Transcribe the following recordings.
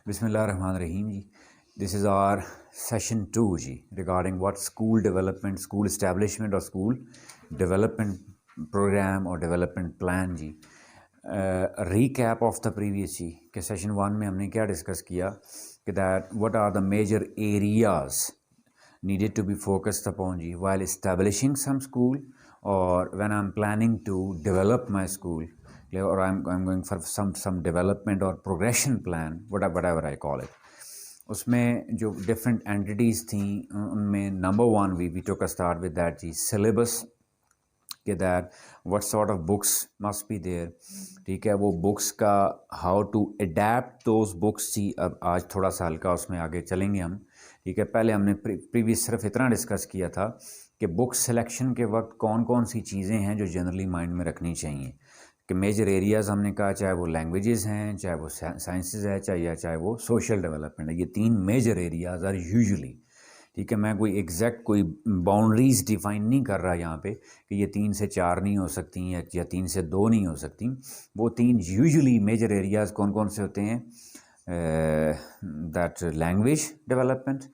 बिस्मिल्लाहिर्रहमानिर्रहीम जी। This is our session 2 जी, regarding what school development, school establishment और स्कूल डेवलपमेंट प्रोग्राम और डेवलपमेंट प्लान जी। रीकैप ऑफ द प्रीवियस जी के सेशन 1 में हमने क्या डिस्कस किया कि that what are the major areas needed to be focused upon जी while establishing some school or when I'm planning to develop my school or I'm going for some development or progression plan whatever I call it। उसमें जो different entities थी उनमें number one we took a start with that जी syllabus कि that what sort of books must be there. ठीक है, वो books का how to adapt those books जी। अब आज थोड़ा सा हल्का उसमें आगे चलेंगे हम। ठीक है, पहले हमने प्रीवियस सिर्फ इतना डिस्कस किया था कि बुक सिलेक्शन के वक्त कौन कौन सी चीज़ें हैं जो जनरली माइंड में रखनी चाहिए। कि मेजर एरियाज़ हमने कहा, चाहे वो लैंग्वेजेस हैं, चाहे वो साइंसेज है, चाहे वो सोशल डेवलपमेंट है, ये तीन मेजर एरियाज़ आर यूजुअली। ठीक है, मैं कोई एग्जैक्ट कोई बाउंड्रीज डिफाइन नहीं कर रहा यहाँ पे कि ये 3 से 4 नहीं हो सकती या 3 से 2 नहीं हो सकती। वो तीन यूजुअली मेजर एरियाज़ कौन कौन से होते हैं? That language development,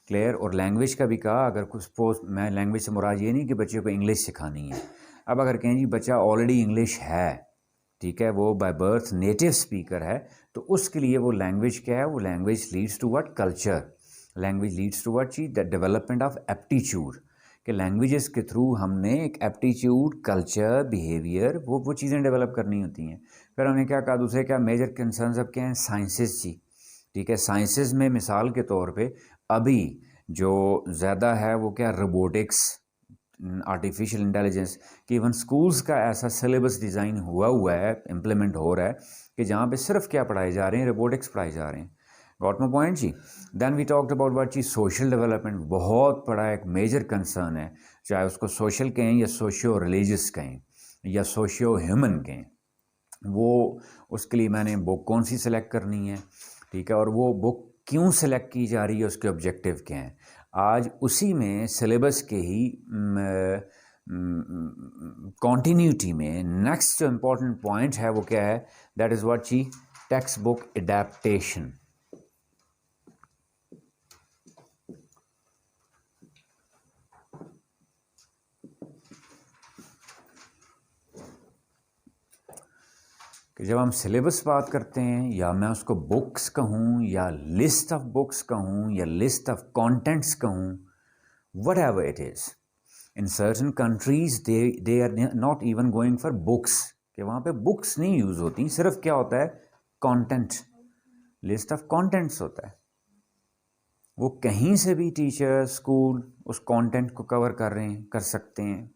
clear. और लैंग्वेज का भी कहा, अगर कुछ सपोज मैं लैंग्वेज से मुराद ये नहीं कि बच्चे को इंग्लिश सिखानी है। अब अगर कहें जी बच्चा ऑलरेडी इंग्लिश है, ठीक है, वो बाय बर्थ नेटिव स्पीकर है, तो उसके लिए वो लैंग्वेज क्या है? वो language leads to what? Culture. Language leads to what चीज? The development of aptitude. कि लैंग्वेजेस के थ्रू हमने एक एप्टीट्यूड, कल्चर, बिहेवियर, वो चीज़ें डेवलप करनी होती हैं। फिर हमने क्या कहा, दूसरे क्या मेजर कंसर्न्स अब क्या हैं? साइंसेस जी। ठीक है, साइंसेस में मिसाल के तौर पे अभी जो ज़्यादा है वो क्या? Robotics, artificial intelligence. कि इवन स्कूल्स का ऐसा सिलेबस डिज़ाइन हुआ है, इम्प्लीमेंट हो रहा है कि जहाँ पे सिर्फ क्या पढ़ाए जा रहे हैं? रोबोटिक्स पढ़ाए जा रहे हैं। गॉट माई पॉइंट जी। Then we talked about what चीज? सोशल डेवलपमेंट बहुत बड़ा एक मेजर कंसर्न है, चाहे उसको सोशल कहें या सोशियो रिलीजियस कहें या सोशियो ह्यूमन कहें। वो उसके लिए मैंने बुक कौन सी सिलेक्ट करनी है, ठीक है, और वो बुक क्यों सिलेक्ट की जा रही है, उसके ऑब्जेक्टिव क्या हैं। आज उसी में सिलेबस के ही कॉन्टीन्यूटी में नेक्स्ट जो इम्पोर्टेंट पॉइंट है वो क्या है? दैट इज़ व्हाट जी? Text book adaptation. कि जब हम सिलेबस बात करते हैं, या मैं उसको बुक्स कहूँ या लिस्ट ऑफ बुक्स कहूँ या लिस्ट ऑफ कंटेंट्स कहूँ, whatever it is, in certain countries they are not even going for books. कि वहाँ पे बुक्स नहीं यूज़ होती, सिर्फ क्या होता है? कंटेंट, लिस्ट ऑफ कंटेंट्स होता है। वो कहीं से भी टीचर, स्कूल उस कंटेंट को कवर कर रहे हैं, कर सकते हैं।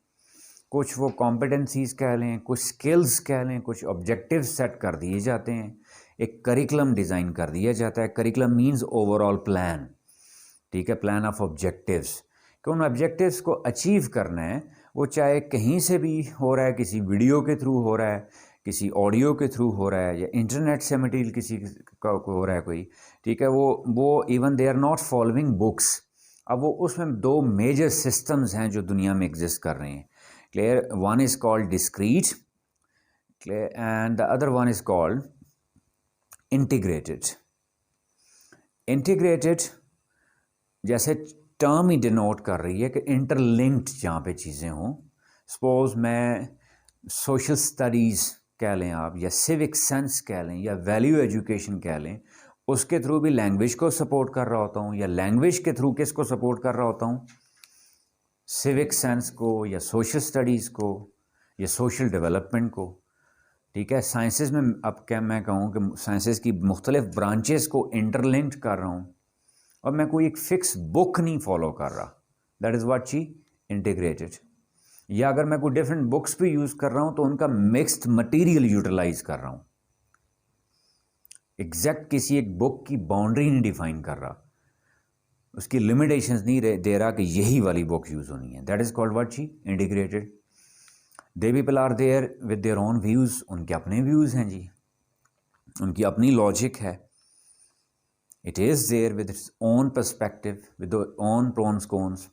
कुछ वो कॉम्पिटेंसीज कह लें, कुछ स्किल्स कह लें, कुछ ऑब्जेक्टिव्स सेट कर दिए जाते हैं, एक करिकुलम डिज़ाइन कर दिया जाता है। Curriculum means overall plan. ठीक है, प्लान ऑफ ऑब्जेक्टिव्स। कि उन ऑब्जेक्टिव्स को अचीव करना है, वो चाहे कहीं से भी हो रहा है, किसी वीडियो के थ्रू हो रहा है, किसी ऑडियो के थ्रू हो रहा है, या इंटरनेट से मटेरियल किसी का हो रहा है कोई। ठीक है, वो even they are not following books. अब वो उसमें दो मेजर सिस्टम्स हैं जो दुनिया में एग्जिस्ट कर रहे हैं, clear. One is called discrete, clear, and the other one is called integrated. Integrated जैसे टर्म ही डिनोट कर रही है कि इंटरलिंक्ड जहाँ पे चीज़ें हों। सपोज मैं सोशल स्टडीज़ कह लें आप, या सिविक सेंस कह लें, या वैल्यू एजुकेशन कह लें, उसके थ्रू भी लैंग्वेज को सपोर्ट कर रहा होता हूँ, या लैंग्वेज के थ्रू किसको सपोर्ट कर रहा होता हूँ? सिविक सेंस को, या सोशल स्टडीज़ को, या सोशल डेवलपमेंट को। ठीक है, साइंसेस में अब क्या मैं कहूँ कि साइंसेस की मुख्तलिफ ब्रांचेस को इंटरलिंक्ड कर रहा हूँ, और मैं कोई एक फिक्स बुक नहीं फॉलो कर रहा। दैट इज़ व्हाट ची? इंटीग्रेटेड। या अगर मैं कोई डिफरेंट बुक्स भी यूज़ कर रहा हूँ तो उनका मिक्स्ड मटेरियल यूटिलाइज कर रहा हूँ, एग्जैक्ट किसी एक बुक की बाउंड्री नहीं डिफाइन कर रहा, उसकी लिमिटेशंस नहीं दे रहा कि यही वाली बुक यूज़ होनी है। दैट इज़ कॉल्ड व्हाट ची? Integrated. They people are there with their own views, उनके अपने व्यूज़ हैं जी, उनकी अपनी लॉजिक है। It is there with its own perspective, with its own pros, cons,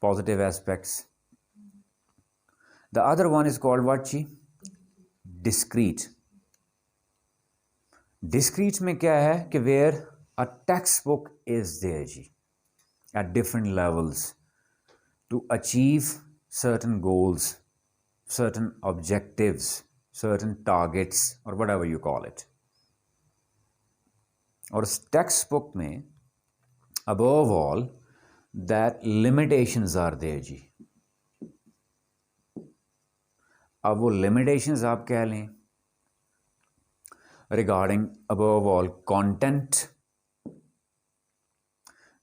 positive aspects. The other one is called what? Discrete. Discrete में क्या है कि where a text book is there जी at different levels to achieve certain goals, certain objectives, certain targets और whatever you call it. और उस text book में above all that limitations are there जी। अब वो limitations आप कह लें regarding above all content,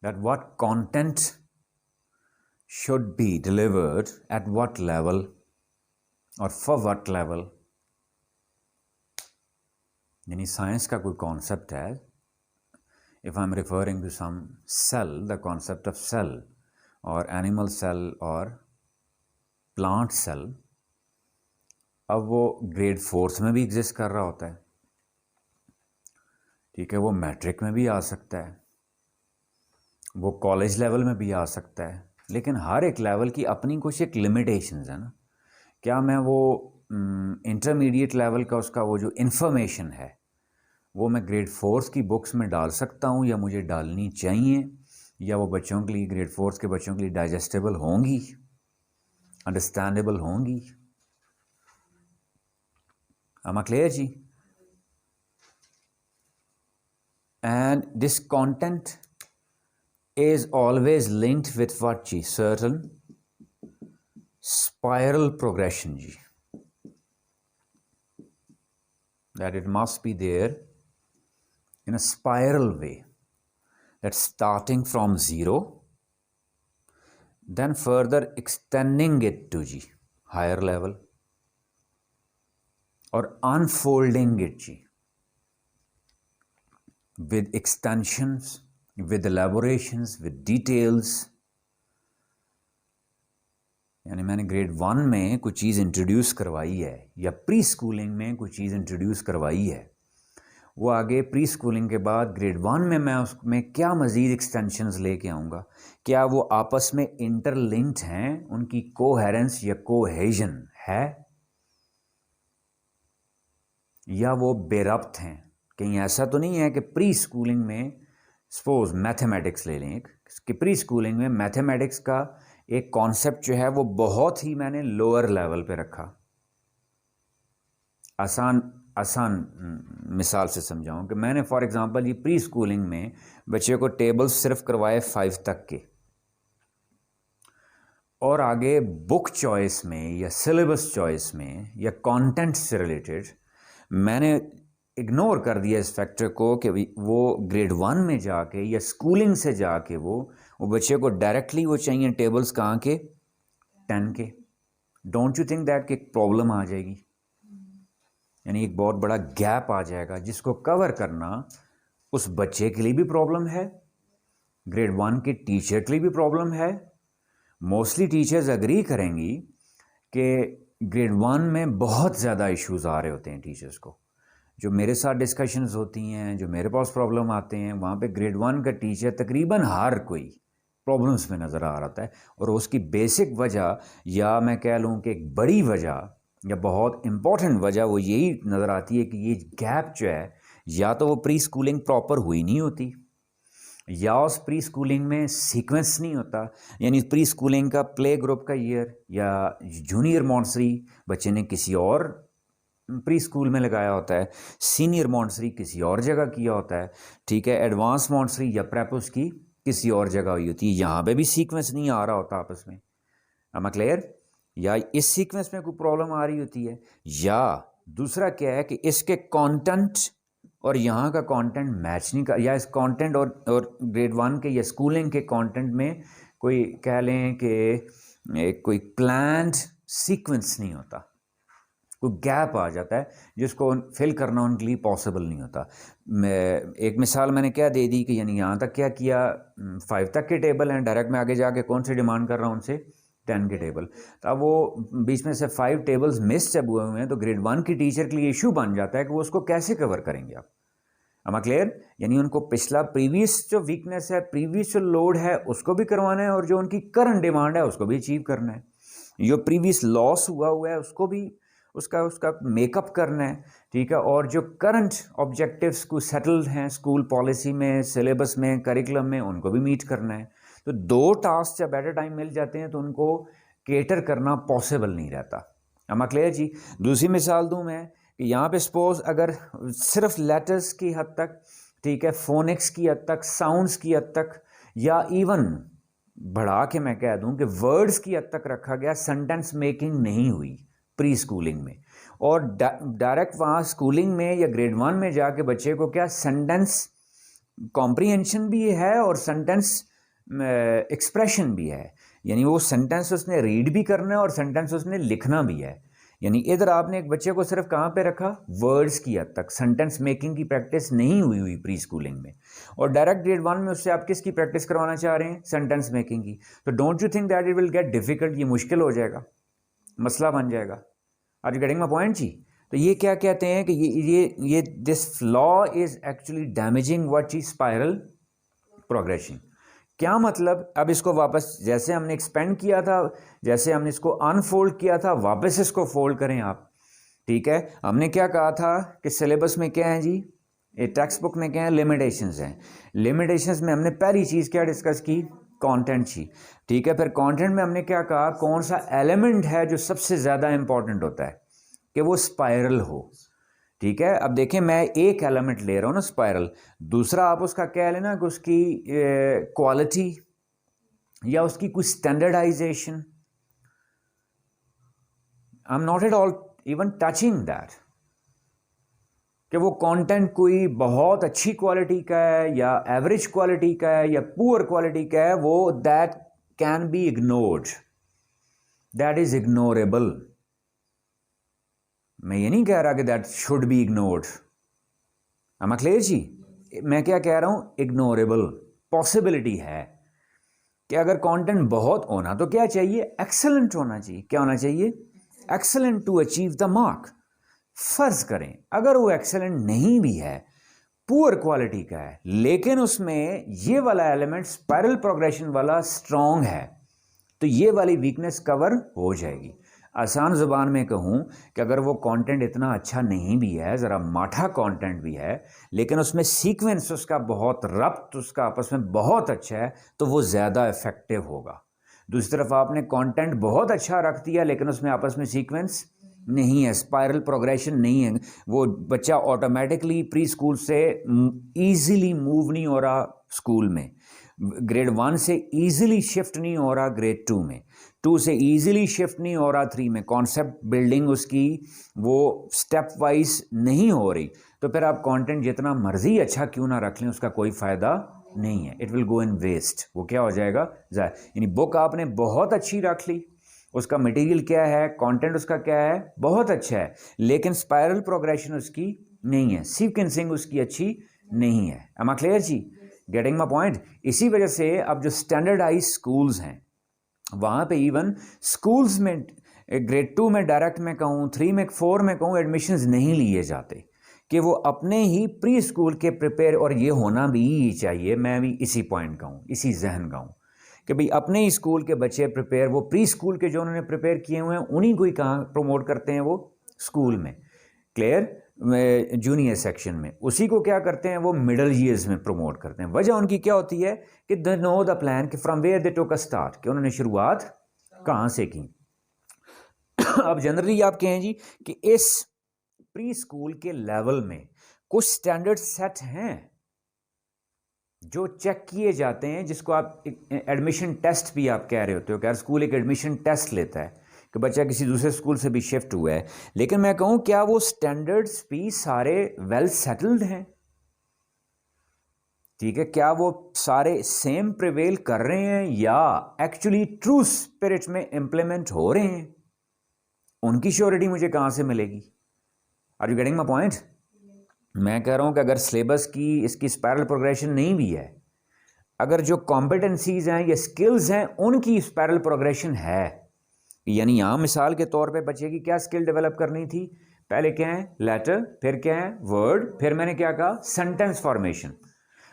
that what content should be delivered at what level और for what level। यानी साइंस का कोई कॉन्सेप्ट है, if I'm referring to some cell, the concept of cell or animal cell or plant cell, अब वो grade 4th में भी exist कर रहा होता है, ठीक है, वो मैट्रिक में भी आ सकता है, वो कॉलेज लेवल में भी आ सकता है, लेकिन हर एक लेवल की अपनी कुछ एक लिमिटेशंस है ना। क्या मैं वो इंटरमीडिएट लेवल का उसका वो जो इन्फॉर्मेशन है वो मैं ग्रेड 4th की बुक्स में डाल सकता हूँ या मुझे डालनी चाहिए, या वो बच्चों के लिए ग्रेड 4th के बच्चों के लिए डाइजेस्टेबल होंगी, अंडरस्टैंडेबल होंगी? am I clear ji? And this content is always linked with what ji? Certain spiral progression ji, that it must be there in a spiral way, that starting from 0 then further extending it to ji higher level or unfolding it ji with extensions, with elaborations, with details। यानी मैंने grade 1 में कुछ चीज़ introduce करवाई है या pre schooling में कुछ चीज़ introduce करवाई है, वो आगे प्री स्कूलिंग के बाद ग्रेड 1 में मैं उसमें क्या मज़ीद एक्सटेंशंस लेके आऊँगा, क्या वो आपस में इंटरलिंक्ड हैं, उनकी कोहेरेंस या कोहेजन है, या वो बेरब्त हैं? कहीं ऐसा तो नहीं है कि प्री स्कूलिंग में सपोज मैथमेटिक्स ले लें कि प्री स्कूलिंग में मैथमेटिक्स का एक कॉन्सेप्ट जो है वो बहुत ही मैंने लोअर लेवल पे रखा। आसान मिसाल से समझाऊं कि मैंने फॉर एग्जांपल ये प्री स्कूलिंग में बच्चे को टेबल्स सिर्फ करवाए 5 तक के, और आगे बुक चॉइस में या सिलेबस चॉइस में या कंटेंट से रिलेटेड मैंने इग्नोर कर दिया इस फैक्टर को कि वो ग्रेड 1 में जाके या स्कूलिंग से जाके वो बच्चे को डायरेक्टली वो चाहिए टेबल्स कहाँ के, 10 के। डोंट यू थिंक दैट कि एक प्रॉब्लम आ जाएगी, यानी एक बहुत बड़ा गैप आ जाएगा जिसको कवर करना उस बच्चे के लिए भी प्रॉब्लम है, ग्रेड 1 के टीचर के लिए भी प्रॉब्लम है। मोस्टली टीचर्स एग्री करेंगी कि ग्रेड 1 में बहुत ज़्यादा इश्यूज आ रहे होते हैं टीचर्स को। जो मेरे साथ डिस्कशंस होती हैं, जो मेरे पास प्रॉब्लम आते हैं, वहाँ पे ग्रेड 1 का टीचर तकरीबन हर कोई प्रॉब्लम्स में नज़र आ रहा है, और उसकी बेसिक वजह या मैं कह लूँ कि एक बड़ी वजह या बहुत इम्पॉर्टेंट वजह वो यही नज़र आती है कि ये गैप जो है, या तो वो प्री स्कूलिंग प्रॉपर हुई नहीं होती, या उस प्री स्कूलिंग में सीक्वेंस नहीं होता, यानी प्री स्कूलिंग का प्ले ग्रुप का ईयर या जूनियर मॉन्टसरी बच्चे ने किसी और प्री स्कूल में लगाया होता है, सीनियर मॉन्टसरी किसी और जगह किया होता है, ठीक है, एडवांस मॉन्टसरी या प्रेप उसकी किसी और जगह हुई होती है, यहाँ पे भी सीक्वेंस नहीं आ रहा होता आपस में। am I clear? या इस सीक्वेंस में कोई प्रॉब्लम आ रही होती है, या दूसरा क्या है कि इसके कंटेंट और यहाँ का कंटेंट मैच नहीं कर, या इस कंटेंट और ग्रेड 1 के या स्कूलिंग के कंटेंट में कोई कह लें कि कोई प्लान्ड सीक्वेंस नहीं होता, कोई गैप आ जाता है जिसको फिल करना उनके लिए पॉसिबल नहीं होता। एक मिसाल मैंने क्या दे दी कि यानी यहाँ तक क्या किया, 5 तक के टेबल हैं, डायरेक्ट में आगे जाके कौन से डिमांड कर रहा हूँ उनसे, 10 के टेबल। तो अब वो बीच में से 5 टेबल्स मिस जब हुए हुए हैं तो ग्रेड 1 की टीचर के लिए इशू बन जाता है कि वो उसको कैसे कवर करेंगे आप। am I clear? यानी उनको पिछला प्रीवियस जो वीकनेस है, प्रीवियस जो लोड है उसको भी करवाना है, और जो उनकी करंट डिमांड है उसको भी अचीव करना है, जो प्रीवियस लॉस हुआ है उसका उसका मेकअप करना है, ठीक है। और जो करंट ऑब्जेक्टिव्स को सेटल्ड हैं स्कूल पॉलिसी में, सिलेबस में, करिकुलम में, उनको भी मीट करना है। तो 2 टास्क जब एट अ टाइम मिल जाते हैं तो उनको केटर करना पॉसिबल नहीं रहता। अमा क्लियर जी। दूसरी मिसाल दूं मैं कि यहाँ पे सपोज अगर सिर्फ लेटर्स की हद तक, ठीक है, फोनिक्स की हद तक, साउंड्स की हद तक, या इवन बढ़ा के मैं कह दूं कि वर्ड्स की हद तक रखा गया, सेंटेंस मेकिंग नहीं हुई प्री स्कूलिंग में, और डायरेक्ट वहाँ स्कूलिंग में या ग्रेड 1 में जाके बच्चे को क्या सेंटेंस कॉम्प्रीहेंशन भी है और सेंटेंस एक्सप्रेशन भी है, यानी वो सेंटेंस उसने रीड भी करना है और सेंटेंस उसने लिखना भी है। यानी इधर आपने एक बच्चे को सिर्फ कहाँ पे रखा, वर्ड्स की हद तक, सेंटेंस मेकिंग की प्रैक्टिस नहीं हुई प्री स्कूलिंग में, और डायरेक्ट ग्रेड 1 में उससे आप किसकी प्रैक्टिस करवाना चाह रहे हैं, सेंटेंस मेकिंग की। तो don't you think that it will get difficult, ये मुश्किल हो जाएगा, मसला बन जाएगा। Are you getting my point जी। तो ये क्या कहते हैं कि ये this flaw is actually damaging what is spiral progression. क्या मतलब, अब इसको वापस जैसे हमने एक्सपेंड किया था, जैसे हमने इसको अनफोल्ड किया था, वापस इसको फोल्ड करें आप, ठीक है। हमने क्या कहा था कि सिलेबस में क्या है जी, ये टेक्स्ट बुक में क्या है, लिमिटेशंस हैं। लिमिटेशंस में हमने पहली चीज़ क्या डिस्कस की, कंटेंट की, ठीक है। फिर कंटेंट में हमने क्या कहा, कौन सा एलिमेंट है जो सबसे ज़्यादा इंपॉर्टेंट होता है कि वो स्पाइरल हो, ठीक है। अब देखें मैं एक एलिमेंट ले रहा हूँ ना स्पाइरल, दूसरा आप उसका क्या लेना कि उसकी क्वालिटी या उसकी कुछ standardization, I am not at all even touching that कि वो कंटेंट कोई बहुत अच्छी क्वालिटी का है या एवरेज क्वालिटी का है या पुअर क्वालिटी का है, वो that can be ignored, that is ignorable. मैं ये नहीं कह रहा कि that should be ignored, am I clear जी। मैं क्या कह रहा हूं, इग्नोरेबल पॉसिबिलिटी है कि अगर कंटेंट बहुत होना तो क्या चाहिए, एक्सेलेंट होना चाहिए। क्या होना चाहिए, excellent to achieve the mark. फर्ज करें अगर वो एक्सेलेंट नहीं भी है, पुअर क्वालिटी का है, लेकिन उसमें ये वाला एलिमेंट स्पाइरल प्रोग्रेशन वाला स्ट्रॉन्ग है, तो ये वाली वीकनेस कवर हो जाएगी। आसान ज़ुबान में कहूँ कि अगर वो कंटेंट इतना अच्छा नहीं भी है, ज़रा माठा कंटेंट भी है, लेकिन उसमें सीक्वेंस उसका बहुत, रब्त उसका आपस में बहुत अच्छा है, तो वो ज़्यादा इफेक्टिव होगा। दूसरी तरफ आपने कंटेंट बहुत अच्छा रख दिया लेकिन उसमें आपस में सीक्वेंस नहीं है, स्पाइरल प्रोग्रेशन नहीं है, वो बच्चा ऑटोमेटिकली प्री स्कूल से ईजिली मूव नहीं हो रहा स्कूल में, ग्रेड 1 से ईजिली शिफ्ट नहीं हो रहा ग्रेड 2 में, 2 से ईजिली शिफ्ट नहीं हो रहा 3 में, कॉन्सेप्ट बिल्डिंग उसकी वो स्टेप वाइज नहीं हो रही, तो फिर आप कंटेंट जितना मर्जी अच्छा क्यों ना रख लें उसका कोई फ़ायदा नहीं है, it will go in waste. वो क्या हो जाएगा, यानी बुक आपने बहुत अच्छी रख ली, उसका मटेरियल क्या है, कंटेंट उसका क्या है, बहुत अच्छा है, लेकिन स्पाइरल प्रोग्रेशन उसकी नहीं है, सीक्वेंसिंग उसकी अच्छी नहीं है। एम आई क्लियर जी, गेटिंग माय पॉइंट। इसी वजह से अब जो स्टैंडर्डाइज स्कूल्स हैं वहाँ पे इवन स्कूल्स में ग्रेड 2 में डायरेक्ट में कहूँ, 3 में, 4 में कहूँ, एडमिशन्स नहीं लिए जाते कि वो अपने ही प्री स्कूल के प्रिपेयर, और ये होना भी चाहिए, मैं भी इसी पॉइंट का हूँ, इसी जहन का हूँ कि भाई अपने ही स्कूल के बच्चे प्रिपेयर, वो प्री स्कूल के जो उन्होंने प्रिपेयर किए हुए हैं उन्हीं को ही कहाँ प्रमोट करते हैं, वो स्कूल में, क्लियर, जूनियर सेक्शन में, उसी को क्या करते हैं वो मिडल ईयर्स में प्रमोट करते हैं। वजह उनकी क्या होती है कि दे नो द प्लान कि from where they took a start, कि उन्होंने शुरुआत कहाँ से की। अब जनरली आप कहें जी कि इस प्री स्कूल के लेवल में कुछ स्टैंडर्ड सेट हैं जो चेक किए जाते हैं, जिसको आप एडमिशन टेस्ट भी आप कह रहे होते हो कि यार स्कूल एक एडमिशन टेस्ट लेता है कि बच्चा किसी दूसरे स्कूल से भी शिफ्ट हुआ है, लेकिन मैं कहूँ क्या वो स्टैंडर्ड्स भी सारे वेल सेटल्ड हैं, ठीक है, क्या वो सारे सेम प्रिवेल कर रहे हैं या एक्चुअली ट्रू स्पिरिट में इंप्लीमेंट हो रहे हैं, उनकी श्योरिटी मुझे कहाँ से मिलेगी। Are you getting my point. मैं कह रहा हूँ कि अगर सिलेबस की इसकी स्पाइरल प्रोग्रेशन नहीं भी है, अगर जो कॉम्पिटेंसीज हैं या स्किल्स हैं उनकी स्पाइरल प्रोग्रेशन है, यानी यहाँ मिसाल के तौर पे बच्चे की क्या स्किल डेवलप करनी थी, पहले क्या है लेटर, फिर क्या है वर्ड, फिर मैंने क्या कहा सेंटेंस फॉर्मेशन।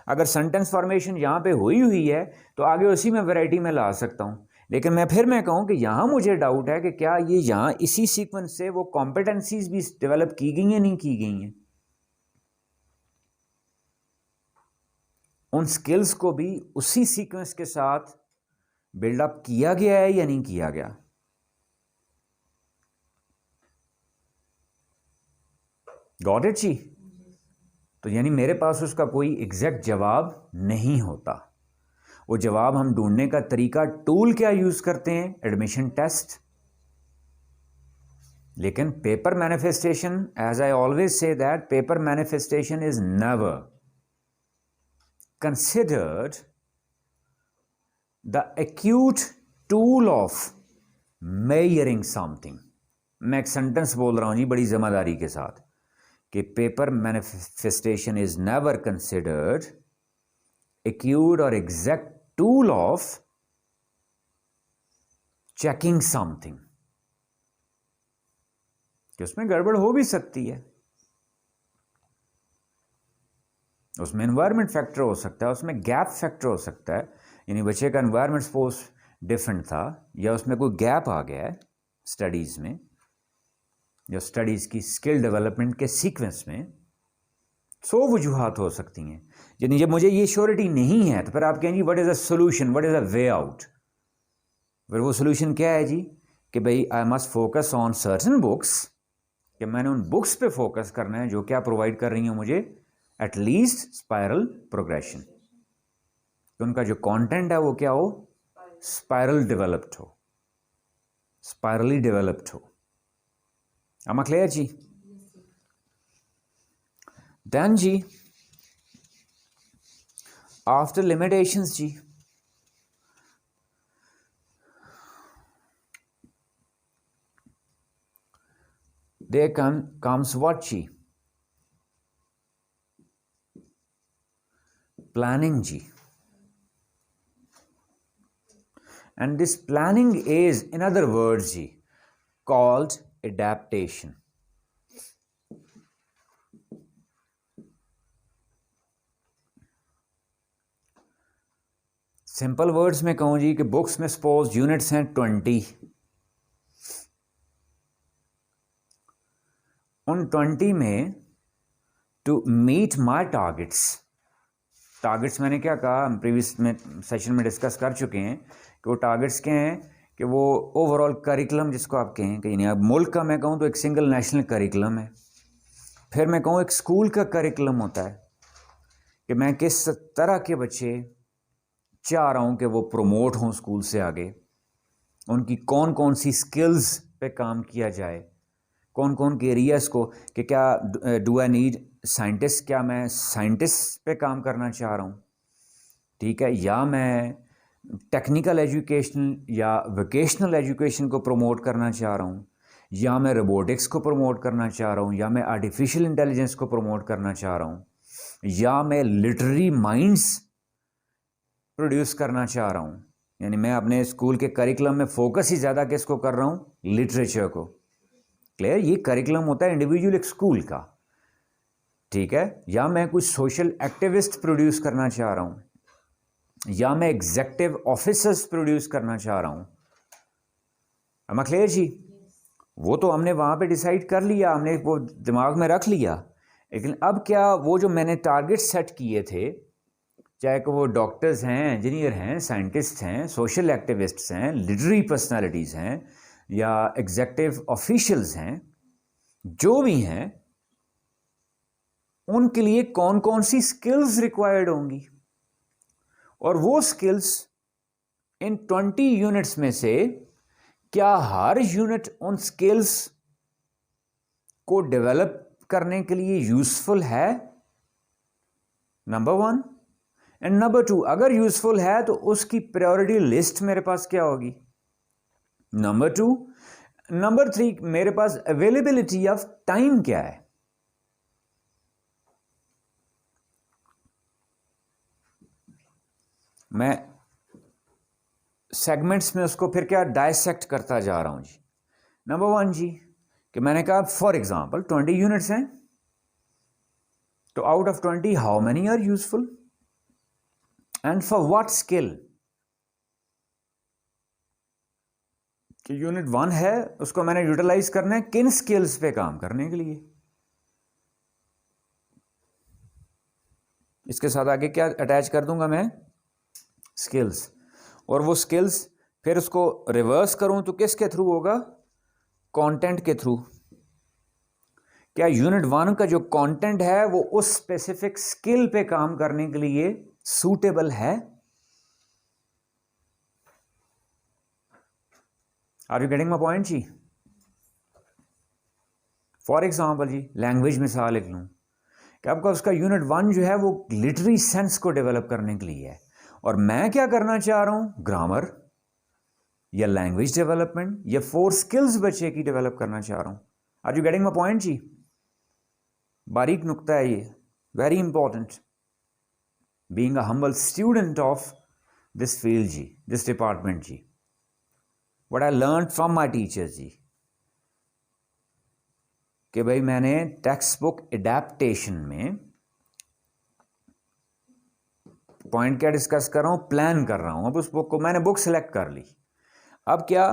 अगर सेंटेंस फॉर्मेशन यहाँ पे हुई है तो आगे उसी में वैरायटी में ला सकता हूँ, लेकिन मैं कहूँ कि यहाँ मुझे डाउट है कि क्या ये यहाँ इसी सीक्वेंस से वो कॉम्पिटेंसीज भी डेवलप की गई हैं, नहीं की गई हैं, उन स्किल्स को भी उसी सीक्वेंस के साथ बिल्डअप किया गया है या नहीं किया गया। गॉट इट जी। तो यानी मेरे पास उसका कोई एग्जैक्ट जवाब नहीं होता। वो जवाब हम ढूंढने का तरीका, टूल क्या यूज करते हैं, एडमिशन टेस्ट। लेकिन paper manifestation, as I always say that paper manifestation is never considered the acute tool of measuring something. मैं एक सेंटेंस बोल रहा हूं जी बड़ी जिम्मेदारी के साथ कि paper manifestation is never considered acute or exact tool of checking something, कि उसमें गड़बड़ हो भी सकती है, उसमें एनवायरमेंट फैक्टर हो सकता है, उसमें गैप फैक्टर हो सकता है, यानी बच्चे का एनवायरमेंट सपोज डिफरेंट था या उसमें कोई गैप आ गया है स्टडीज़ में या स्टडीज़ की स्किल डेवलपमेंट के सीक्वेंस में। 100 वजूहात हो सकती हैं। यानी जब मुझे ये श्योरिटी नहीं है तो फिर आप कहेंगे what is a solution, what is a way out. फिर वो सोल्यूशन क्या है जी कि भाई I must focus on certain books, कि मैंने उन बुक्स पे फोकस करना है जो क्या प्रोवाइड कर रही हैं मुझे एटलीस्ट स्पायरल प्रोग्रेशन, कि उनका जो कंटेंट है वो क्या हो, स्पायरल डेवलप्ड हो, स्पायरली डेवलप्ड हो। am I clear जी? Then जी after limitations जी, there comes what जी, planning जी। And this planning is, in other words जी, called adaptation। सिंपल वर्ड्स में कहूँ जी कि बुक्स में सपोज यूनिट्स हैं 20, उन 20 में to meet my targets, targets मैंने क्या कहा, हम प्रीवियस में सेशन में डिस्कस कर चुके हैं कि वो टारगेट्स क्या हैं कि वो ओवरऑल करिकुलम जिसको आप कहें, कि नहीं अब मुल्क का मैं कहूँ तो एक सिंगल नेशनल करिकुलम है, फिर मैं कहूँ एक स्कूल का करिकुलम होता है कि मैं किस तरह के बच्चे चाह रहा हूँ कि वो प्रमोट हों स्कूल से आगे, उनकी कौन कौन सी स्किल्स पे काम किया जाए, कौन कौन के एरियाज़ को, कि क्या डू आई नीड साइंटिस्ट, क्या मैं साइंटिस्ट पे काम करना चाह रहा हूँ, ठीक है, या मैं टेक्निकल एजुकेशन या वोकेशनल एजुकेशन को प्रमोट करना चाह रहा हूँ, या मैं रोबोटिक्स को प्रमोट करना चाह रहा हूँ, या मैं आर्टिफिशियल इंटेलिजेंस को प्रमोट करना चाह रहा हूँ, या मैं लिटरेरी माइंड्स प्रोड्यूस करना चाह रहा हूँ। यानी मैं अपने स्कूल के करिकुलम में फोकस ही ज़्यादा किसको कर रहा हूँ, लिटरेचर को। क्लियर, ये करिकुलम होता है इंडिविजुअल एक स्कूल का, ठीक है, या मैं कुछ सोशल एक्टिविस्ट प्रोड्यूस करना चाह रहा हूँ, या मैं एग्जेक्टिव ऑफिसर्स प्रोड्यूस करना चाह रहा हूँ। am I clear जी? वो तो हमने वहाँ पे डिसाइड कर लिया, हमने वो दिमाग में रख लिया, लेकिन अब क्या वो जो मैंने टारगेट सेट किए थे, चाहे कि वो डॉक्टर्स हैं, इंजीनियर हैं, साइंटिस्ट हैं, सोशल एक्टिविस्ट्स हैं, लिटरेरी पर्सनालिटीज़ हैं, या एग्जेक्टिव ऑफिशियल्स हैं, जो भी हैं, उनके लिए कौन कौन सी स्किल्स रिक्वायर्ड होंगी, और वो स्किल्स इन 20 यूनिट्स में से क्या हर यूनिट उन स्किल्स को डेवलप करने के लिए यूजफुल है, नंबर 1, एंड नंबर 2 अगर यूजफुल है तो उसकी प्रायोरिटी लिस्ट मेरे पास क्या होगी, नंबर 2, नंबर 3 मेरे पास अवेलेबिलिटी ऑफ टाइम क्या है। मैं सेगमेंट्स में उसको फिर क्या डायसेक्ट करता जा रहा हूं जी। नंबर 1 जी कि मैंने कहा फॉर एग्जांपल 20 यूनिट्स हैं, तो out of 20 how many are useful and for what skill. कि यूनिट 1 है, उसको मैंने यूटिलाइज करना है किन स्किल्स पे काम करने के लिए। इसके साथ आगे क्या अटैच कर दूंगा मैं, स्किल्स। और वो स्किल्स फिर उसको रिवर्स करूं तो किसके थ्रू होगा, कंटेंट के थ्रू। क्या यूनिट 1 का जो कंटेंट है वो उस स्पेसिफिक स्किल पे काम करने के लिए सूटेबल है? Are you getting my point जी? फॉर एग्जाम्पल जी, लैंग्वेज मिसाल लिख लूं कि आपका उसका यूनिट 1 जो है वो लिटरी सेंस को डेवलप करने के लिए है, और मैं क्या करना चाह रहा हूं, ग्रामर या लैंग्वेज डेवलपमेंट या 4 स्किल्स बच्चे की डेवलप करना चाह रहा हूं। Are you getting my point जी? बारीक नुक्ता है ये, very important, being a humble student of this field जी, दिस डिपार्टमेंट जी, what I learn from my teachers जी, कि भाई मैंने टेक्स्ट बुक एडेप्टेशन में पॉइंट क्या डिस्कस कर रहा हूं, प्लान कर रहा हूं। अब उस बुक को मैंने बुक सेलेक्ट कर ली, अब क्या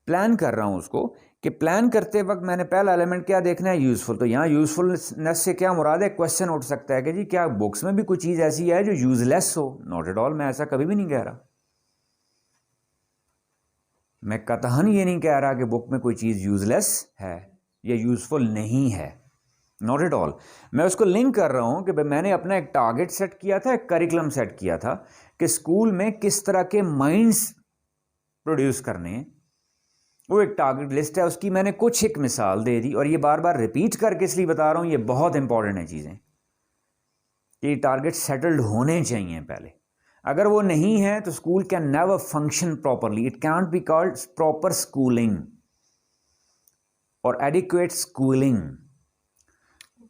प्लान कर रहा हूं उसको, कि प्लान करते वक्त मैंने पहला एलिमेंट क्या देखना है, यूजफुल। तो यहां यूजफुलनेस से क्या मुराद है, क्वेश्चन उठ सकता है कि जी क्या बुक्स में भी कोई चीज ऐसी है जो यूजलेस हो? नॉट एट ऑल, मैं ऐसा कभी भी नहीं कह रहा। मैं कतहन ये नहीं कह रहा कि बुक में कोई चीज यूजलेस है या यूजफुल नहीं है, नॉट एट ऑल। मैं उसको लिंक कर रहा हूं कि भाई मैंने अपना एक टारगेट सेट किया था, एक करिकुलम सेट किया था कि स्कूल में किस तरह के माइंड्स प्रोड्यूस करने हैं, वो एक टारगेट लिस्ट है, उसकी मैंने कुछ एक मिसाल दे दी। और ये बार बार रिपीट करके इसलिए बता रहा हूं, ये बहुत इंपॉर्टेंट है चीज़ें, कि टारगेट सेटल्ड होने चाहिए पहले। अगर वो नहीं है तो school can never function properly, it cantt be called proper schooling और एडिक्वेट स्कूलिंग।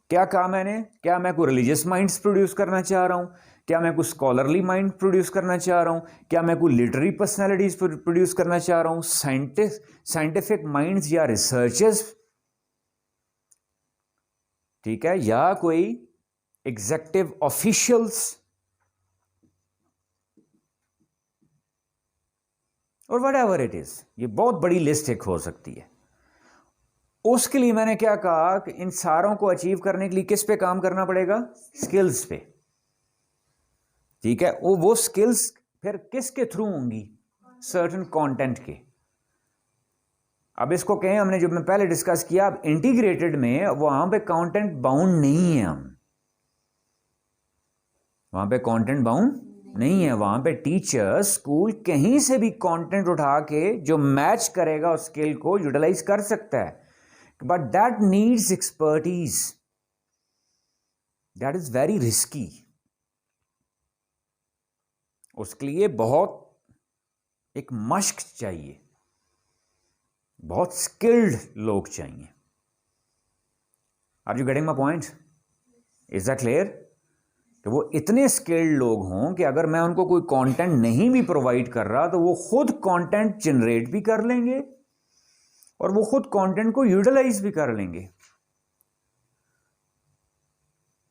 क्या कहा मैंने, क्या मैं कोई रिलीजियस माइंड्स प्रोड्यूस करना चाह रहा हूं, क्या मैं कोई स्कॉलरली माइंड प्रोड्यूस करना चाह रहा हूं, क्या मैं कोई लिटरेरी पर्सनैलिटीज प्रोड्यूस करना चाह रहा हूं, साइंटिफिक माइंड्स या रिसर्चर्स, ठीक है, या कोई एग्जेक्टिव ऑफिशियल्स, और वट एवर इट इज। ये बहुत बड़ी लिस्ट एक हो सकती है। उसके लिए मैंने क्या कहा कि इन सारों को अचीव करने के लिए किस पे काम करना पड़ेगा, स्किल्स पे, ठीक है। वो स्किल्स फिर किसके थ्रू होंगी, सर्टेन कंटेंट के। अब इसको कहें, हमने जो मैं पहले डिस्कस किया, अब इंटीग्रेटेड में वहां पे कंटेंट बाउंड नहीं है, हम वहां पे कंटेंट बाउंड नहीं है, वहां पे टीचर स्कूल कहीं से भी कंटेंट उठा के जो मैच करेगा उस स्किल को यूटिलाइज कर सकता है, but that needs expertise, that is very risky. उसके लिए बहुत एक मश्क चाहिए, बहुत स्किल्ड लोग चाहिए। Are you getting my point? Is that clear? कि वो इतने स्किल्ड लोग हों कि अगर मैं उनको कोई कंटेंट नहीं भी प्रोवाइड कर रहा तो वो खुद कंटेंट जनरेट भी कर लेंगे और वो खुद कंटेंट को यूटिलाइज भी कर लेंगे।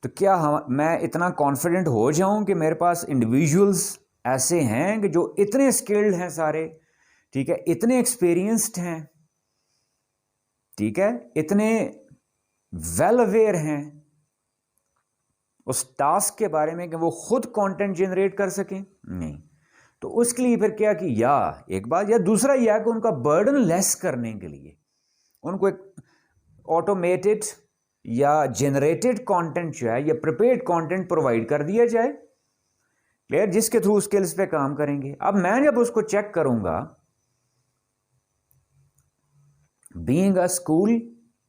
तो क्या मैं इतना कॉन्फिडेंट हो जाऊं कि मेरे पास इंडिविजुअल्स ऐसे हैं कि जो इतने स्किल्ड हैं सारे, ठीक है, इतने एक्सपीरियंस्ड हैं, ठीक है, इतने वेल अवेयर हैं उस टास्क के बारे में कि वो खुद कंटेंट जनरेट कर सकें? नहीं। तो उसके लिए फिर क्या कि या एक बात, या दूसरा यह कि उनका बर्डन लेस करने के लिए उनको एक ऑटोमेटेड या जनरेटेड कंटेंट जो है या प्रिपेयर्ड कंटेंट प्रोवाइड कर दिया जाए, क्लियर, जिसके थ्रू स्किल्स पे काम करेंगे। अब मैं जब उसको चेक करूंगा, बीइंग अ स्कूल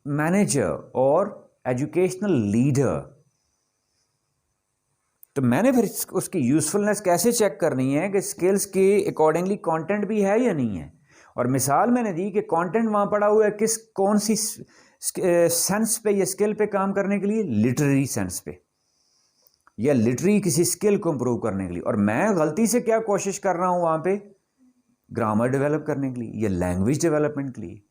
मैनेजर और एजुकेशनल लीडर, तो मैंने फिर उसकी यूजफुलनेस कैसे चेक करनी है कि स्किल्स के अकॉर्डिंगली कंटेंट भी है या नहीं है। और मिसाल मैंने दी कि कंटेंट वहां पड़ा हुआ है कौन सी सेंस पे या स्किल पे काम करने के लिए, लिटरेरी सेंस पे या लिटरेरी किसी स्किल को इंप्रूव करने के लिए। और मैं गलती से क्या कोशिश कर रहा हूं वहां पे, ग्रामर डेवलप करने के लिए या लैंग्वेज डेवलपमेंट के लिए।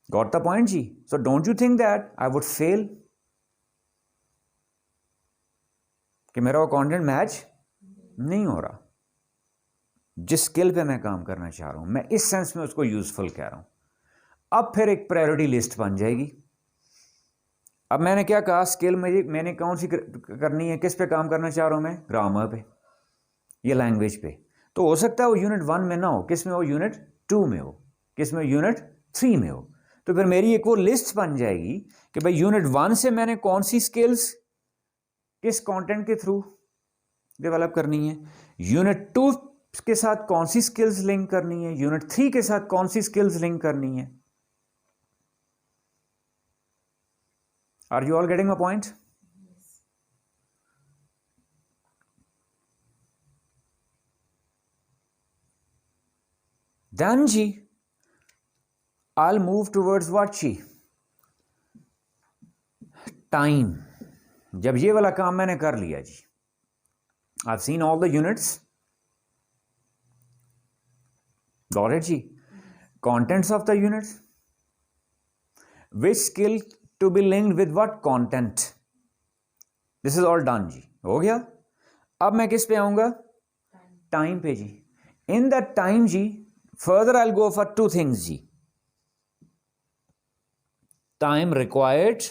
गॉट द पॉइंट जी? So don't you think that I would fail कि मेरा वो कंटेंट मैच नहीं हो रहा। जिस स्किल पे मैं काम करना चाह रहा हूँ, मैं इस सेंस में उसको यूजफुल कह रहा हूँ। अब फिर एक प्रायोरिटी लिस्ट बन जाएगी। अब मैंने क्या कहा, स्किल मैंने कौन सी करनी है, किस पे काम करना चाह रहा हूँ मैं, ग्रामर पे या लैंग्वेज पे। तो हो सकता है वो यूनिट 1 में ना हो, किस में हो, यूनिट 2 में हो, किस में, यूनिट 3 में हो। तो फिर मेरी एक वो लिस्ट बन जाएगी कि भाई यूनिट 1 से मैंने कौन सी स्किल्स किस कंटेंट के थ्रू डेवलप करनी है, यूनिट 2 के साथ कौन सी स्किल्स लिंक करनी है, यूनिट 3 के साथ कौन सी स्किल्स लिंक करनी है। Are you all getting my point? Then जी I'll move towards what जी, टाइम। जब ये वाला काम मैंने कर लिया जी, I've seen all the units, got it ji, contents of the units, which skill to be linked with what content, this is all done जी, हो गया। अब मैं किस पे आऊंगा, टाइम पे जी। इन दैट टाइम जी further I will go for two things जी, time required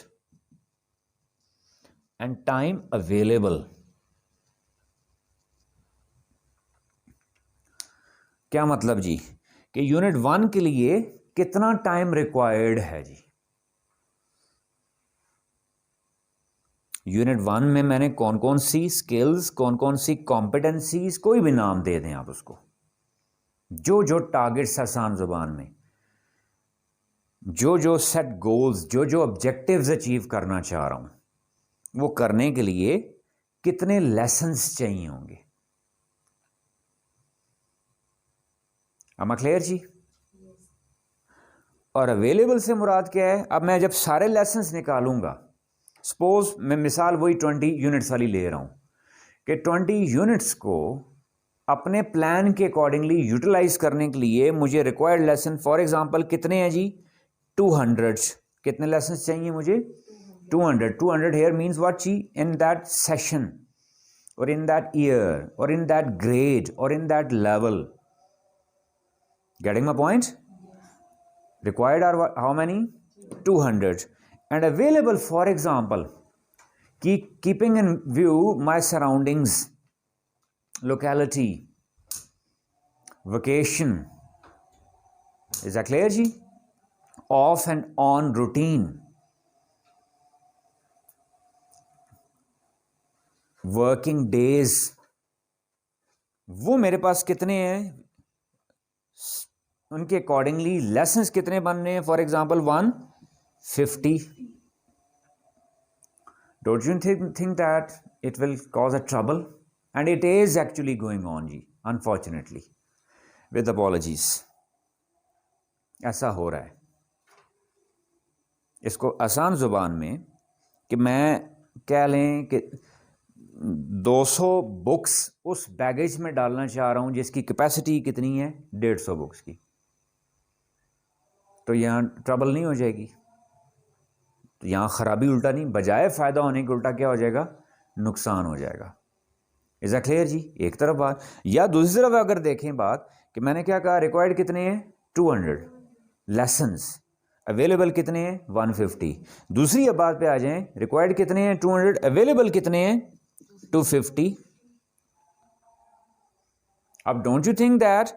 and time available. क्या मतलब जी, कि यूनिट 1 के लिए कितना टाइम रिक्वायर्ड है जी। यूनिट 1 में मैंने कौन कौन सी स्किल्स, कौन कौन सी कॉम्पिटेंसीज, कोई भी नाम दे दें आप उसको, जो जो टारगेट्स आसान जुबान में, जो जो सेट गोल्स, जो जो ऑब्जेक्टिव्स अचीव करना चाह रहा हूं, वो करने के लिए कितने लेसन्स चाहिए होंगे। क्लियर जी? और अवेलेबल से मुराद क्या है, अब मैं जब सारे लेसन्स निकालूंगा, सपोज मैं मिसाल वही 20 यूनिट्स वाली ले रहा हूं, कि 20 यूनिट्स को अपने प्लान के अकॉर्डिंगली यूटिलाइज करने के लिए मुझे रिक्वायर्ड लेसन फॉर एग्जांपल कितने हैं जी, 200। कितने लेसन चाहिए मुझे, 200 हेयर मीन्स व्हाट जी, इन दैट सेशन और इन दैट ईयर और इन दैट ग्रेड और in that level. Getting my point? required are how many, 200, and available for example keeping in view my surroundings, locality, vacation, is that clear ji, off and on routine, working days, वो मेरे पास कितने हैं, उनके accordingly lessons कितने बनने हैं, for example 150। Don't you think that it will cause a trouble, and it is actually going on जी, अनफॉर्चुनेटली, विद अपॉलॉजीज, ऐसा हो रहा है। इसको आसान जुबान में कि मैं कह लें कि 200 बुक्स उस बैगेज में डालना चाह रहा हूं जिसकी कैपेसिटी कितनी है, 150 बुक्स की, तो यहाँ ट्रबल नहीं हो जाएगी, तो यहाँ खराबी उल्टा नहीं, बजाय फ़ायदा होने के उल्टा क्या हो जाएगा, नुकसान हो जाएगा। इज़ दैट क्लियर जी? एक तरफ बात, या दूसरी तरफ अगर देखें बात कि मैंने क्या कहा, रिक्वायर्ड कितने हैं, 200 लेसन्स, अवेलेबल कितने हैं, 150। दूसरी अब बात पे आ जाएं, रिक्वायर्ड कितने हैं, 200, अवेलेबल कितने हैं, 250। अब don't you think that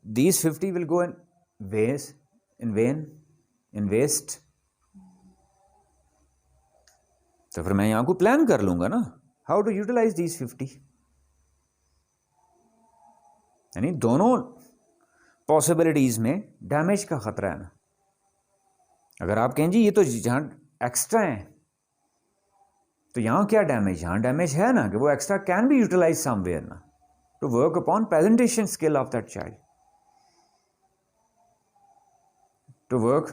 these 50 will go in waste, in waste? तो फिर मैं यहां को प्लान कर लूंगा ना, हाउ टू यूटिलाइज दीज 50, यानी दोनों पॉसिबिलिटीज में डैमेज का खतरा है ना। अगर आप कहें जी ये तो जहां एक्स्ट्रा है, तो यहां क्या डैमेज, यहां डैमेज है ना कि वो extra can be utilize somewhere ना, to work upon presentation skill of that child, to work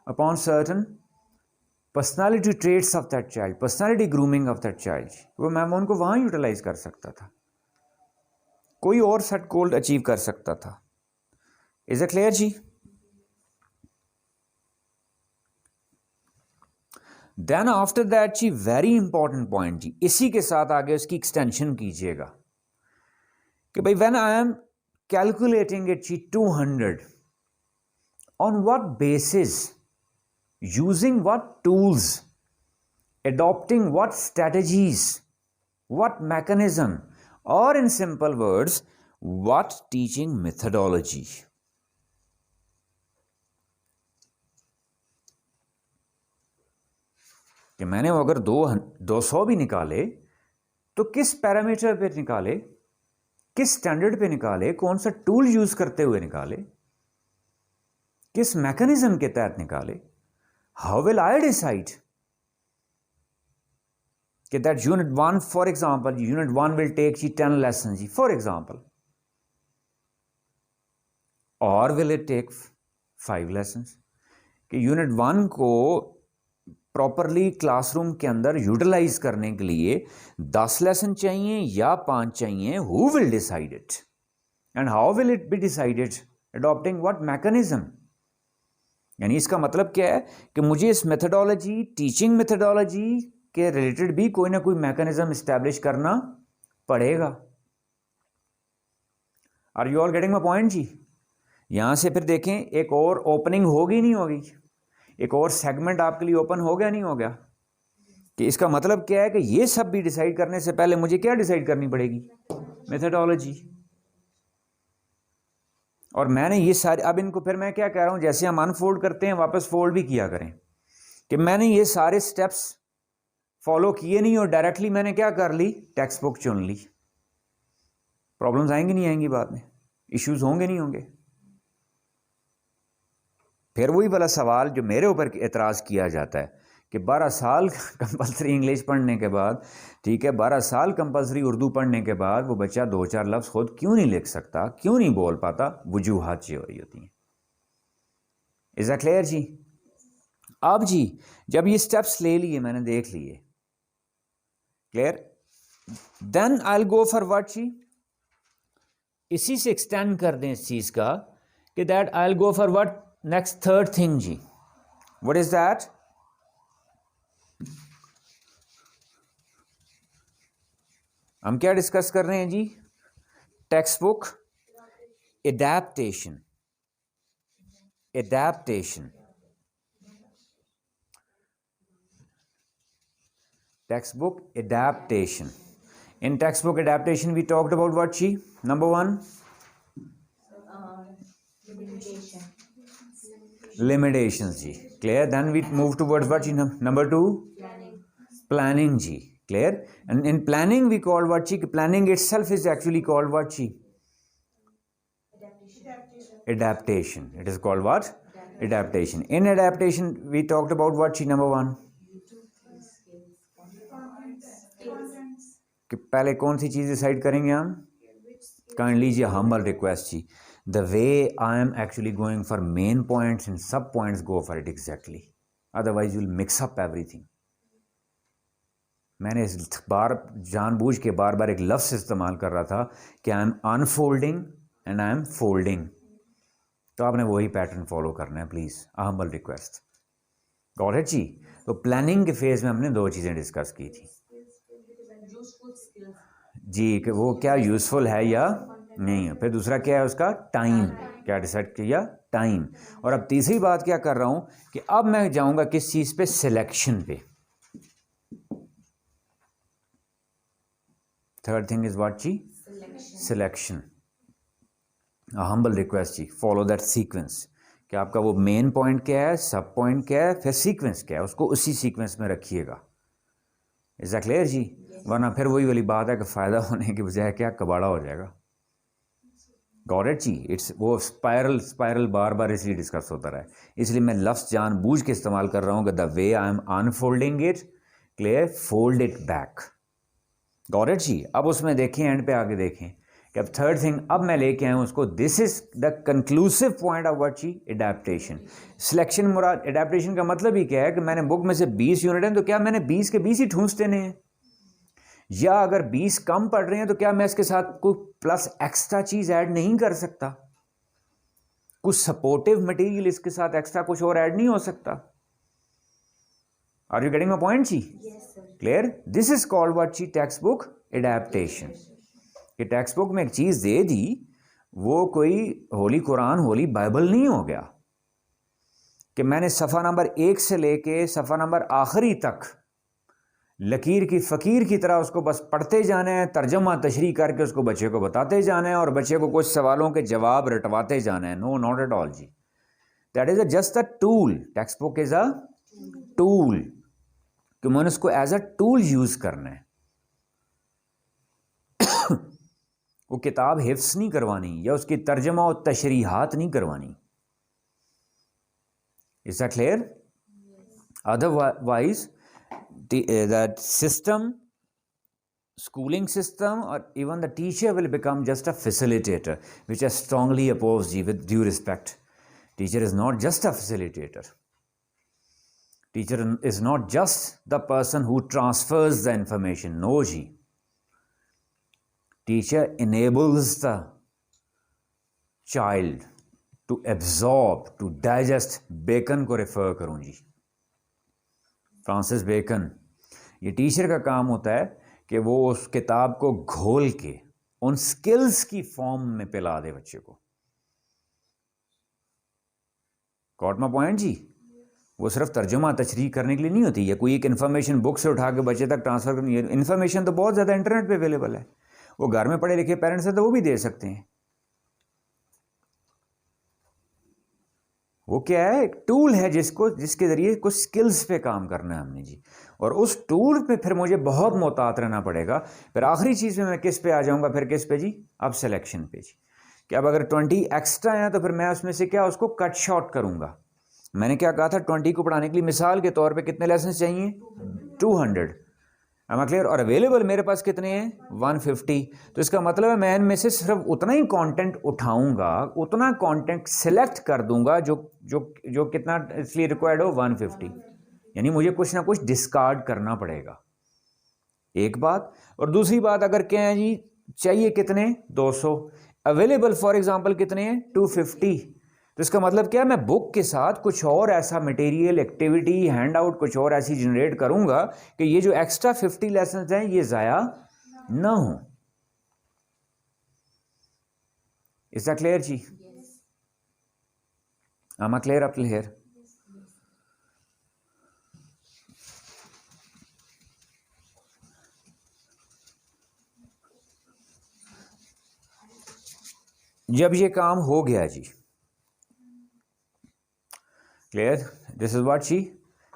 upon certain personality traits of that child, personality grooming of that child, वो मैं उनको वहां यूटिलाइज कर सकता था, कोई और सेट गोल अचीव कर सकता था। इज इट क्लियर जी? देन आफ्टर दैट जी, वेरी इंपॉर्टेंट पॉइंट जी, इसी के साथ आगे उसकी एक्सटेंशन कीजिएगा कि भाई when I am calculating it जी 200 on what basis, using what tools, adopting what strategies, what mechanism, or in simple words, what teaching methodology. कि मैंने अगर 200 भी निकाले तो किस पैरामीटर पे निकाले, किस स्टैंडर्ड पे निकाले, कौन सा टूल यूज करते हुए निकाले, किस मैकेनिज्म के तहत निकाले. हाउ विल आई डिसाइड कि that unit 1 for example, unit 1 will take जी 10 लेसन जी फॉर एग्जांपल, और विल इट टेक 5 लेसन. कि यूनिट 1 को प्रॉपरली क्लासरूम के अंदर यूटिलाइज करने के लिए 10 लेसन चाहिए या 5 चाहिए. Who will decide it and how will it be decided, adopting what mechanism. यानी इसका मतलब क्या है कि मुझे इस मेथडोलॉजी, टीचिंग मेथडोलॉजी के रिलेटेड भी कोई ना कोई मैकेनिज्म इस्टेब्लिश करना पड़ेगा. Are you all getting my point जी. यहां से फिर देखें एक और ओपनिंग होगी नहीं होगी, एक और सेगमेंट आपके लिए ओपन हो गया नहीं हो गया. कि इसका मतलब क्या है कि ये सब भी डिसाइड करने से पहले मुझे क्या डिसाइड करनी पड़ेगी, मेथडोलॉजी. और मैंने ये सारे, अब इनको फिर मैं क्या कह रहा हूं, जैसे हम अनफोल्ड करते हैं वापस फोल्ड भी किया करें. कि मैंने ये सारे स्टेप्स फॉलो किए नहीं और डायरेक्टली मैंने क्या कर ली, टेक्स्ट बुक चुन ली. प्रॉब्लम्स आएंगी नहीं आएंगी बाद में, इश्यूज होंगे नहीं होंगे. फिर वही वाला सवाल जो मेरे ऊपर एतराज़ किया जाता है कि 12 साल कंपलसरी इंग्लिश पढ़ने के बाद, ठीक है, 12 साल कंपलसरी उर्दू पढ़ने के बाद वो बच्चा 2-4 लफ्ज़ खुद क्यों नहीं लिख सकता, क्यों नहीं बोल पाता. वजूहात ये हो रही होती हैं. इज़ दैट क्लियर जी. अब जी जब ये स्टेप्स ले लिए मैंने, देख लिए, clear, then I will go for what जी, इसी से एक्सटेंड कर दें इस चीज़ का कि that I will go for what next third thing जी. What is that? हम क्या डिस्कस कर रहे हैं जी, text book adaptation. Adaptation, text book adaptation. In textbook adaptation we talked about what जी, number 1 limitations जी, clear. Then we move towards what जी, number 2 planning ji, clear. And in planning we call what जी, planning itself is actually called what जी, adaptation. It is called what, adaptation. In adaptation we talked about what जी, number 1 कि पहले कौन सी चीज़ decide करेंगे हम. Kindly जी, humble request जी, the way I am actually going for main points and sub points, go for it exactly, otherwise you will mix up everything. मैंने इस बार जानबूझ के बार बार एक लफ्ज़ इस्तेमाल कर रहा था कि I am unfolding and I am folding. तो आपने वही पैटर्न फॉलो करना है please, humble request. Got it जी. तो प्लानिंग के फेज़ में हमने 2 चीज़ें डिस्कस की थी जी, कि वो क्या यूज़फुल है या नहीं है. फिर दूसरा क्या है उसका, टाइम, क्या डिसाइड किया, टाइम. और अब तीसरी बात क्या कर रहा हूं कि अब मैं जाऊंगा किस चीज़ पे, सिलेक्शन पे. थर्ड थिंग इज व्हाट जी, सिलेक्शन. हम्बल रिक्वेस्ट जी, फॉलो दैट सीक्वेंस. कि आपका वो मेन पॉइंट क्या है, सब पॉइंट क्या है, फिर सीक्वेंस क्या है, उसको उसी सीक्वेंस में रखिएगा. इज दैट क्लियर जी. वरना फिर वही वाली बात है कि फ़ायदा होने के बजाय क्या कबाड़ा हो जाएगा. गॉट इट जी. इट्स वो स्पायरल बार बार इसलिए डिस्कस होता रहा है. इसलिए मैं लफ्ज़ जानबूझ के इस्तेमाल कर रहा हूँ कि the way I am unfolding it, clear, fold it back. Got it जी. अब उसमें देखें, एंड पे आगे देखें कि अब थर्ड थिंग अब मैं लेके आया हूँ उसको, this is the conclusive point of what जी, एडेप्टेशन. सिलेक्शन मुराद, एडेप्टेशन का मतलब ही क्या है कि मैंने बुक में से 20 यूनिट हैं तो क्या मैंने 20 के 20 ही ठूंस देने हैं, या अगर 20 कम पढ़ रहे हैं तो क्या मैं इसके साथ कोई प्लस एक्स्ट्रा चीज़ ऐड नहीं कर सकता, कुछ सपोर्टिव मटेरियल इसके साथ एक्स्ट्रा कुछ और ऐड नहीं हो सकता. Are you getting my point जी, clear. This is called what जी, टेक्स्ट बुक एडेप्टेशन. कि टेक्स्ट बुक में एक चीज़ दे दी, वो कोई होली कुरान होली बाइबल नहीं हो गया कि मैंने सफ़ा नंबर 1 से लेके सफ़ा नंबर आखिरी तक लकीर की फ़कीर की तरह उसको बस पढ़ते जाना है, तर्जमा तशरीह करके उसको बच्चे को बताते जाना है और बच्चे को कुछ सवालों के जवाब रटवाते जाना है। नो, नॉट एट ऑल जी। That is just a tool. Text book is a tool कि मैंने उसको एज अ टूल यूज़ करना है। वो किताब हिफ्स नहीं करवानी या उसकी तर्जमा और तशरीहात नहीं करवानी। Is that clear? Otherwise that system, schooling system, or even the teacher will become just a facilitator, which I strongly oppose ji, with due respect. Teacher is not just a facilitator. Teacher is not just the person who transfers the information. No ji. Teacher enables the child to absorb, to digest. Bacon को refer करूं जी, Francis Bacon. ये teacher का काम होता है कि वो उस किताब को घोल के उन स्किल्स की फॉर्म में पिला दे बच्चे को। गॉट माय पॉइंट जी? वो सिर्फ तर्जुमा तशरीह करने के लिए नहीं होती है, कोई एक इन्फॉर्मेशन बुक से उठा के बच्चे तक ट्रांसफर करनी है। इन्फॉर्मेशन तो बहुत ज़्यादा इंटरनेट पे अवेलेबल है, वो घर में पढ़े लिखे पेरेंट्स हैं तो वो भी दे सकते हैं। वो क्या है? एक टूल है जिसके ज़रिए कुछ स्किल्स पे काम करना है हमने जी, और उस टूल पे फिर मुझे बहुत मोहतात रहना पड़ेगा। फिर आखिरी चीज़ में मैं किस पे आ जाऊंगा? फिर किस पे जी? अब सिलेक्शन पे जी। कि अब अगर 20 एक्स्ट्रा है तो फिर मैं उसमें से क्या उसको कट शॉर्ट करूंगा। मैंने क्या कहा था? 20 को पढ़ाने के लिए मिसाल के तौर पे कितने लेसन चाहिए? 200। Am I clear? और अवेलेबल मेरे पास कितने हैं? 150। तो इसका मतलब है मैं इनमें से सिर्फ उतना ही कंटेंट उठाऊंगा, उतना कंटेंट सिलेक्ट कर दूंगा जो जो जो कितना इसलिए रिक्वायर्ड हो, 150। यानी मुझे कुछ ना कुछ डिस्कार्ड करना पड़ेगा, एक बात। और दूसरी बात, अगर क्या है जी, चाहिए कितने? 200, अवेलेबल फॉर एग्जांपल कितने हैं? 250। तो इसका मतलब क्या है? मैं बुक के साथ कुछ और ऐसा मटेरियल, एक्टिविटी, हैंड आउट कुछ और ऐसी जनरेट करूंगा कि ये जो एक्स्ट्रा 50 लेसन हैं ये ज़ाया ना हो। इज दैट क्लियर जी? am I clear up till here? जब ये काम हो गया जी, क्लियर? दिस इज व्हाट जी?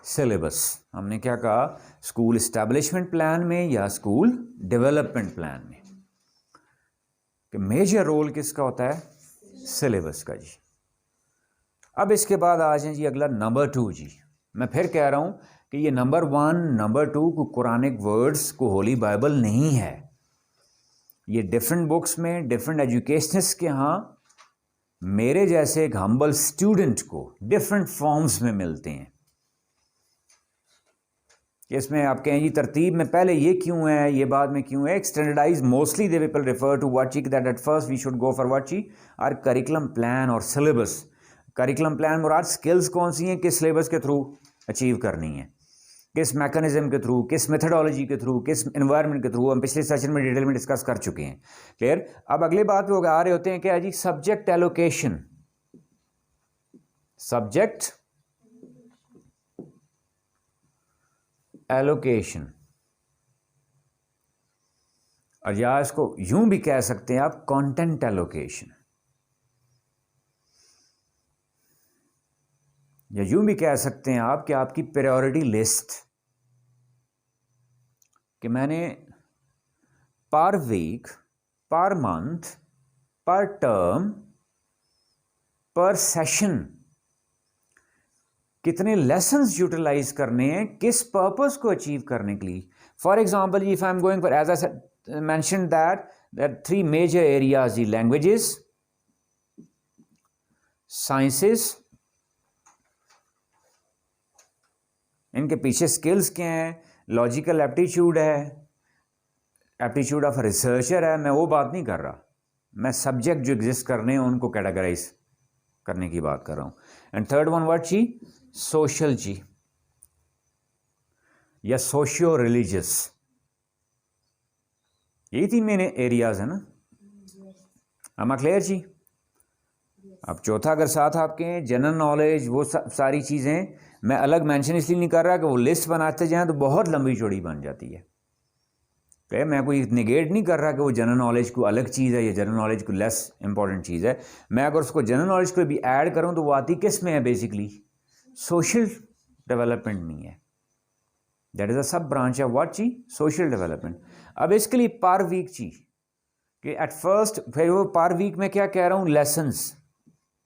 सिलेबस। हमने क्या कहा? स्कूल इस्टेब्लिशमेंट प्लान में या स्कूल डेवलपमेंट प्लान में कि मेजर रोल किसका होता है? सिलेबस का जी। अब इसके बाद आ जाए जी अगला नंबर 2 जी। मैं फिर कह रहा हूं कि ये नंबर 1 नंबर 2 को कुरानिक वर्ड्स को होली बाइबल नहीं है। ये डिफरेंट बुक्स में डिफरेंट एजुकेशनिस्ट के यहाँ मेरे जैसे एक हम्बल स्टूडेंट को डिफरेंट फॉर्म्स में मिलते हैं। इसमें आप कहें जी तरतीब में पहले ये क्यों है, ये बाद में क्यों है? Standardize mostly they people refer to what ची that at first we should go for what ची आर करिकुलम प्लान और सिलेबस। करिकुलम प्लान मुराद स्किल्स कौन सी हैं, किस सिलेबस के थ्रू अचीव करनी है, किस मैकेनिज्म के थ्रू, किस मेथडोलॉजी के थ्रू, किस एनवायरनमेंट के थ्रू। हम पिछले सेशन में डिटेल में डिस्कस कर चुके हैं, क्लियर? अब अगले बात पे आ रहे होते हैं क्या जी? Subject allocation. सब्जेक्ट एलोकेशन, और या इसको यूं भी कह सकते हैं आप कंटेंट एलोकेशन, या यूं भी कह सकते हैं आप कि आपकी प्रायोरिटी लिस्ट, कि मैंने पर वीक, पर मंथ, पर टर्म, पर सेशन कितने लेसन्स यूटिलाइज करने हैं, किस पर्पस को अचीव करने के लिए। For example if I am going for, as I mention that 3 major areas, the languages, sciences, इनके पीछे स्किल्स क्या हैं? लॉजिकल एप्टीट्यूड है, एप्टीट्यूड ऑफ रिसर्चर है। मैं वो बात नहीं कर रहा, मैं सब्जेक्ट जो एग्जिस्ट करने हैं उनको कैटेगराइज करने की बात कर रहा हूं। एंड थर्ड वन व्हाट जी? सोशल जी, या सोशियो रिलीजियस। यही 3 मेन एरियाज है ना। am I clear जी? अब चौथा अगर साथ आपके हैं जनरल नॉलेज, वो सारी चीज़ें मैं अलग मेंशन इसलिए नहीं कर रहा कि वो लिस्ट बनाते जाएं तो बहुत लंबी चौड़ी बन जाती है। ठीक, मैं कोई निगेट नहीं कर रहा कि वो जनरल नॉलेज को अलग चीज़ है या जनरल नॉलेज को लेस इंपॉर्टेंट चीज़ है। मैं अगर उसको जनरल नॉलेज को भी ऐड करूं तो वो आती किस में है? बेसिकली सोशल डेवलपमेंट में है। दैट इज़ अ सब ब्रांच है व्हाट जी? Social development. अब इसके लिए पर वीक जी कि एट फर्स्ट, फिर वो पर वीक में क्या कह रहा हूँ? लेसन्स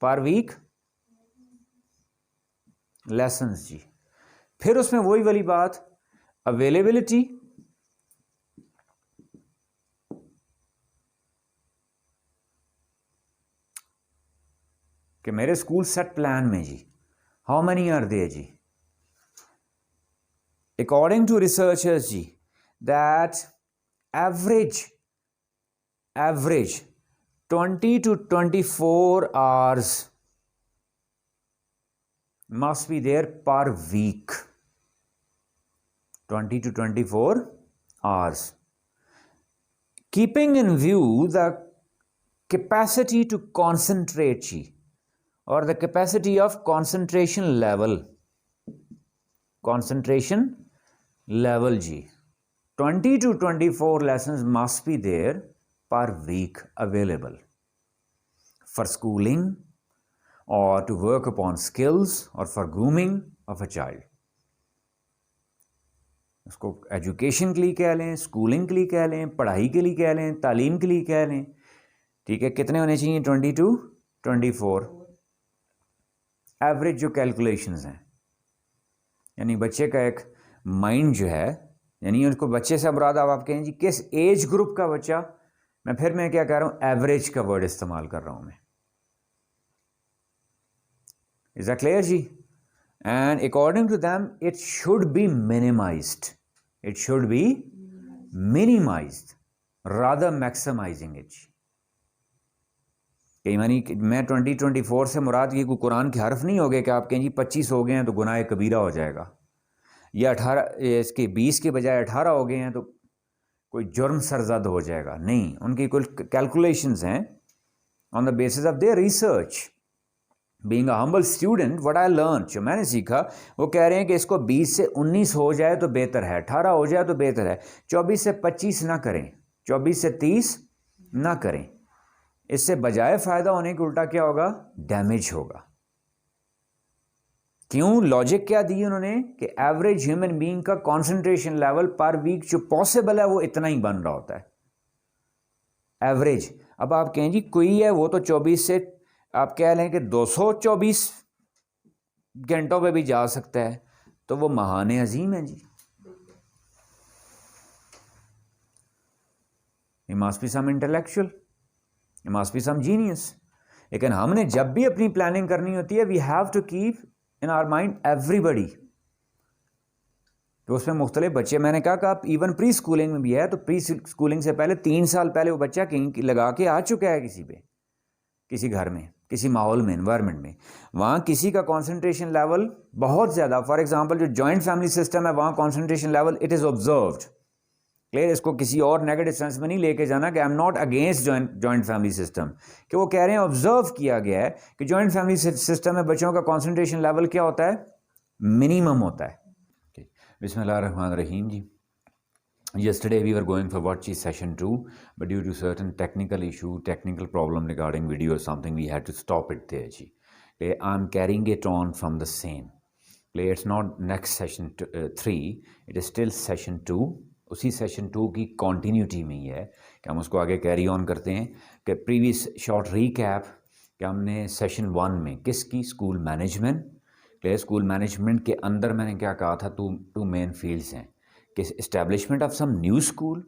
पर वीक, लेसन्स जी। फिर उसमें वही वाली बात, अवेलेबिलिटी, कि मेरे स्कूल सेट प्लान में जी हाउ मैनी आर देयर जी? अकॉर्डिंग टू रिसर्चर्स जी that average 20 to 24 hours must be there per week. 20 to 24 hours. Keeping in view the capacity to concentrate or the capacity of concentration level. Concentration level जी 20 to 24 lessons must be there per week available for schooling or to work upon skills or for grooming of a child. उसको education के लिए कह लें, schooling के लिए कह लें, पढ़ाई के लिए कह लें, तालीम के लिए कह लें। ठीक है, कितने होने चाहिए? 20 to 24 एवरेज जो कैलकुलेशंस हैं, यानी बच्चे का एक माइंड जो है, यानी उसको बच्चे से मुराद आप कहें जी किस एज ग्रुप का बच्चा, मैं क्या कह रहा हूं? एवरेज का वर्ड इस्तेमाल कर रहा हूं मैं। इज दैट क्लियर जी? And according to them it should be minimized, it should be minimized rather maximizing it. कई मानी मैं 20-24 से मुराद ये कोई कुरान के हर्फ नहीं हो गए कि आप कहें जी 25 हो गए हैं तो गुनाह कबीरा हो जाएगा, या 18 इसके 20 के बजाय 18 हो गए हैं तो कोई जुर्म सरजद हो जाएगा। नहीं, उनकी कुल कैलकुलेशंस हैं on the basis of their research. Being a humble student what I learn, जो मैंने सीखा, वो कह रहे हैं कि इसको 20 से 19 हो जाए तो बेहतर है, 18 हो जाए तो बेहतर है, 24 से 25 ना करें, 24 से 30 ना करें। इससे बजाय फ़ायदा होने के उल्टा क्या होगा? डैमेज होगा। क्यों? लॉजिक क्या दी उन्होंने कि एवरेज ह्यूमन बीइंग का कंसंट्रेशन लेवल पर वीक जो पॉसिबल है वो इतना ही बन रहा होता है एवरेज। अब आप कहें जी कोई है वो तो 24 से आप कह लें कि 224 घंटों पे भी जा सकता है, तो वो महान अजीम है जी। He must be some intellectual, he must be some genius। लेकिन हमने जब भी अपनी प्लानिंग करनी होती है we have to keep in our mind everybody. तो उसमें मुख्तलिफ बच्चे, मैंने कहा कि आप इवन प्री स्कूलिंग में भी है, तो प्री स्कूलिंग से पहले 3 साल पहले वो बच्चा कहीं लगा के आ चुका है किसी पे, किसी घर में, किसी माहौल में, एनवायरनमेंट में, वहाँ किसी का कॉन्सेंट्रेशन लेवल बहुत ज़्यादा, फॉर एग्जाम्पल जो जॉइंट फैमिली सिस्टम है वहाँ concentration level it is observed. Clear? इसको किसी और नेगेटिव सेंस में नहीं लेके जाना कि I am not against joint family system, कि वो कह रहे हैं ऑब्जर्व किया गया है कि जॉइंट फैमिली सिस्टम में बच्चों का कॉन्सेंट्रेशन लेवल क्या होता है? मिनिमम होता है। बिस्मिल्लाहिर्रहमानिर्रहीम जी। Yesterday we were going for Watchi session 2, but due to certain technical issue, technical problem regarding video or something, we had to stop it there ji. I'm carrying it on from the same. It's not next session 3, it is still session 2. उसी session 2 की continuity में ही है कि हम उसको आगे carry on करते हैं। कि प्रीवियस शॉर्ट रीकैप कि हमने सेशन 1 में किसकी? School management. Clear? School management के अंदर मैंने क्या कहा था? टू मेन फील्ड्स हैं कि establishment of some new school,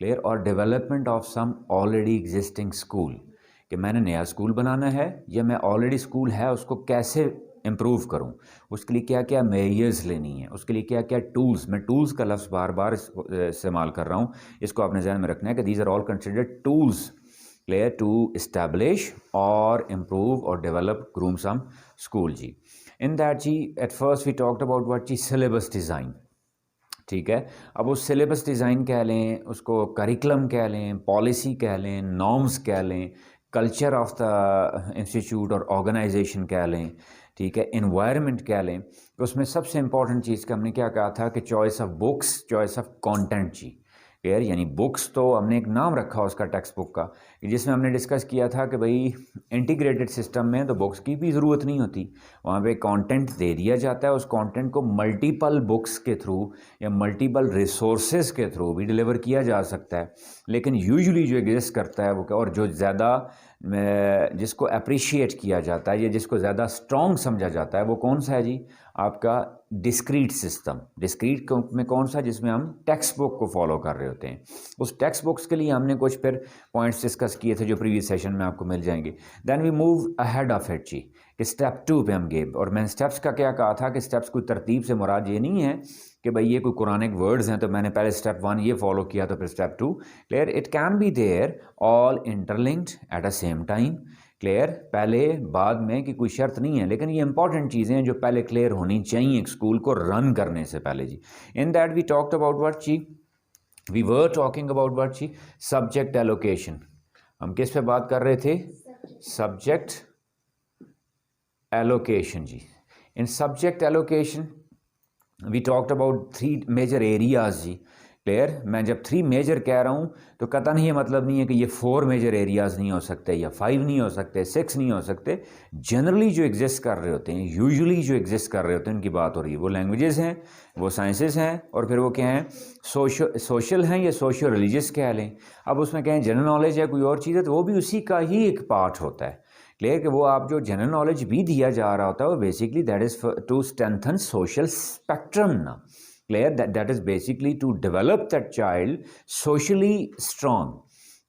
clear, और development of some already existing school, कि मैंने नया स्कूल बनाना है या मैं ऑलरेडी स्कूल है उसको कैसे इम्प्रूव करूं, उसके लिए क्या क्या मेजर्स लेनी है, उसके लिए क्या क्या टूल्स, मैं टूल्स का लफ्ज़ बार बार इस्तेमाल कर रहा हूं, इसको आपने ध्यान में रखना है कि these are all considered tools, clear, to establish और इम्प्रूव और डेवलप ग्रूम सम स्कूल जी। इन दैट जी at first we talked about what जी? Syllabus design. ठीक है, अब उस सिलेबस डिज़ाइन कह लें, उसको करिकुलम कह लें, पॉलिसी कह लें, नॉर्म्स कह लें, कल्चर ऑफ द इंस्टीट्यूट और ऑर्गेनाइजेशन कह लें, ठीक है, इन्वायरमेंट कह लें, तो उसमें सबसे इंपॉर्टेंट चीज़ का हमने क्या कहा था कि choice of books, choice of content जी। क्लियर, यानी बुक्स तो हमने एक नाम रखा उसका टेक्स्ट बुक का, जिसमें हमने डिस्कस किया था कि भाई इंटीग्रेटेड सिस्टम में तो बुक्स की भी ज़रूरत नहीं होती, वहाँ पे कंटेंट दे दिया जाता है, उस कंटेंट को मल्टीपल बुक्स के थ्रू या मल्टीपल रिसोर्सेज के थ्रू भी डिलीवर किया जा सकता है। लेकिन यूजुअली जो एग्जिस्ट करता है वो और जो ज़्यादा जिसको अप्रिशिएट किया जाता है या जिसको ज़्यादा स्ट्रॉन्ग समझा जाता है वो कौन सा है जी? आपका डिस्क्रीट सिस्टम। डिस्क्रीट में कौन सा? जिसमें हम टेक्स्ट बुक को फॉलो कर रहे होते हैं। उस टेक्स्ट बुक्स के लिए हमने कुछ फिर पॉइंट्स डिस्कस किए थे जो प्रीवियस सेशन में आपको मिल जाएंगे। Then we move ahead of it जी, कि स्टेप 2 पे हम गए, और मैंने स्टेप्स का क्या कहा था कि स्टेप्स कोई तरतीब से मुराद ये नहीं है कि भाई ये कोई कुरानिक वर्ड्स हैं तो मैंने पहले स्टेप 1 ये फॉलो किया तो फिर step 2। Clear, it can be there all interlinked at a same time. Clear, पहले बाद में कि कोई शर्त नहीं है, लेकिन ये इंपॉर्टेंट चीज़ें हैं जो पहले क्लियर होनी चाहिए एक स्कूल को रन करने से पहले जी। In that we talked about what जी, we were talking about what जी, सब्जेक्ट एलोकेशन। हम किस पे बात कर रहे थे? सब्जेक्ट एलोकेशन जी। In subject allocation we talked about 3 major areas जी। क्लियर, मैं जब 3 मेजर कह रहा हूँ तो कतई ये मतलब नहीं है कि ये 4 मेजर एरियाज़ नहीं हो सकते या 5 नहीं हो सकते, 6 नहीं हो सकते। जनरली जो एग्जिस्ट कर रहे होते हैं, यूजुअली जो एग्जिस्ट कर रहे होते हैं, उनकी बात हो रही है। वो लैंग्वेजेस हैं, वो साइंसेस हैं, और फिर वो क्या हैं? सोशल हैं या सोशल रिलीजियस कह लें। अब उसमें कहें जनरल नॉलेज है, कोई और चीज़ है, तो वो भी उसी का ही एक पार्ट होता है। क्लियर, कि वो आप जो जनरल नॉलेज भी दिया जा रहा होता है वो basically that is to strengthen social spectrum ना। Clear, that is basically to develop that child socially strong.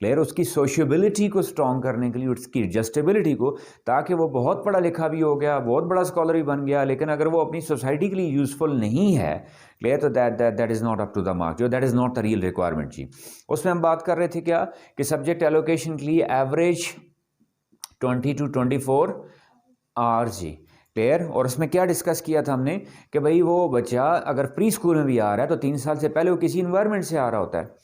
Clear, उसकी सोशबिलिटी को स्ट्रॉन्ग करने के लिए, उसकी एडजस्टेबिलिटी को, ताकि वो बहुत पढ़ा लिखा भी हो गया, बहुत बड़ा स्कॉलर भी बन गया, लेकिन अगर वो अपनी सोसाइटी के लिए यूज़फुल नहीं है, क्लियर, तो that is not up to the mark, जो that is not the real requirement जी। उसमें हम बात कर रहे थे क्या कि सब्जेक्ट एलोकेशन के लिए एवरेज 20 to 24 आवर्स जी। क्लियर, और उसमें क्या डिस्कस किया था हमने कि भाई वो बच्चा अगर प्री स्कूल में भी आ रहा है तो 3 साल से पहले वो किसी इन्वायरमेंट से आ रहा होता है।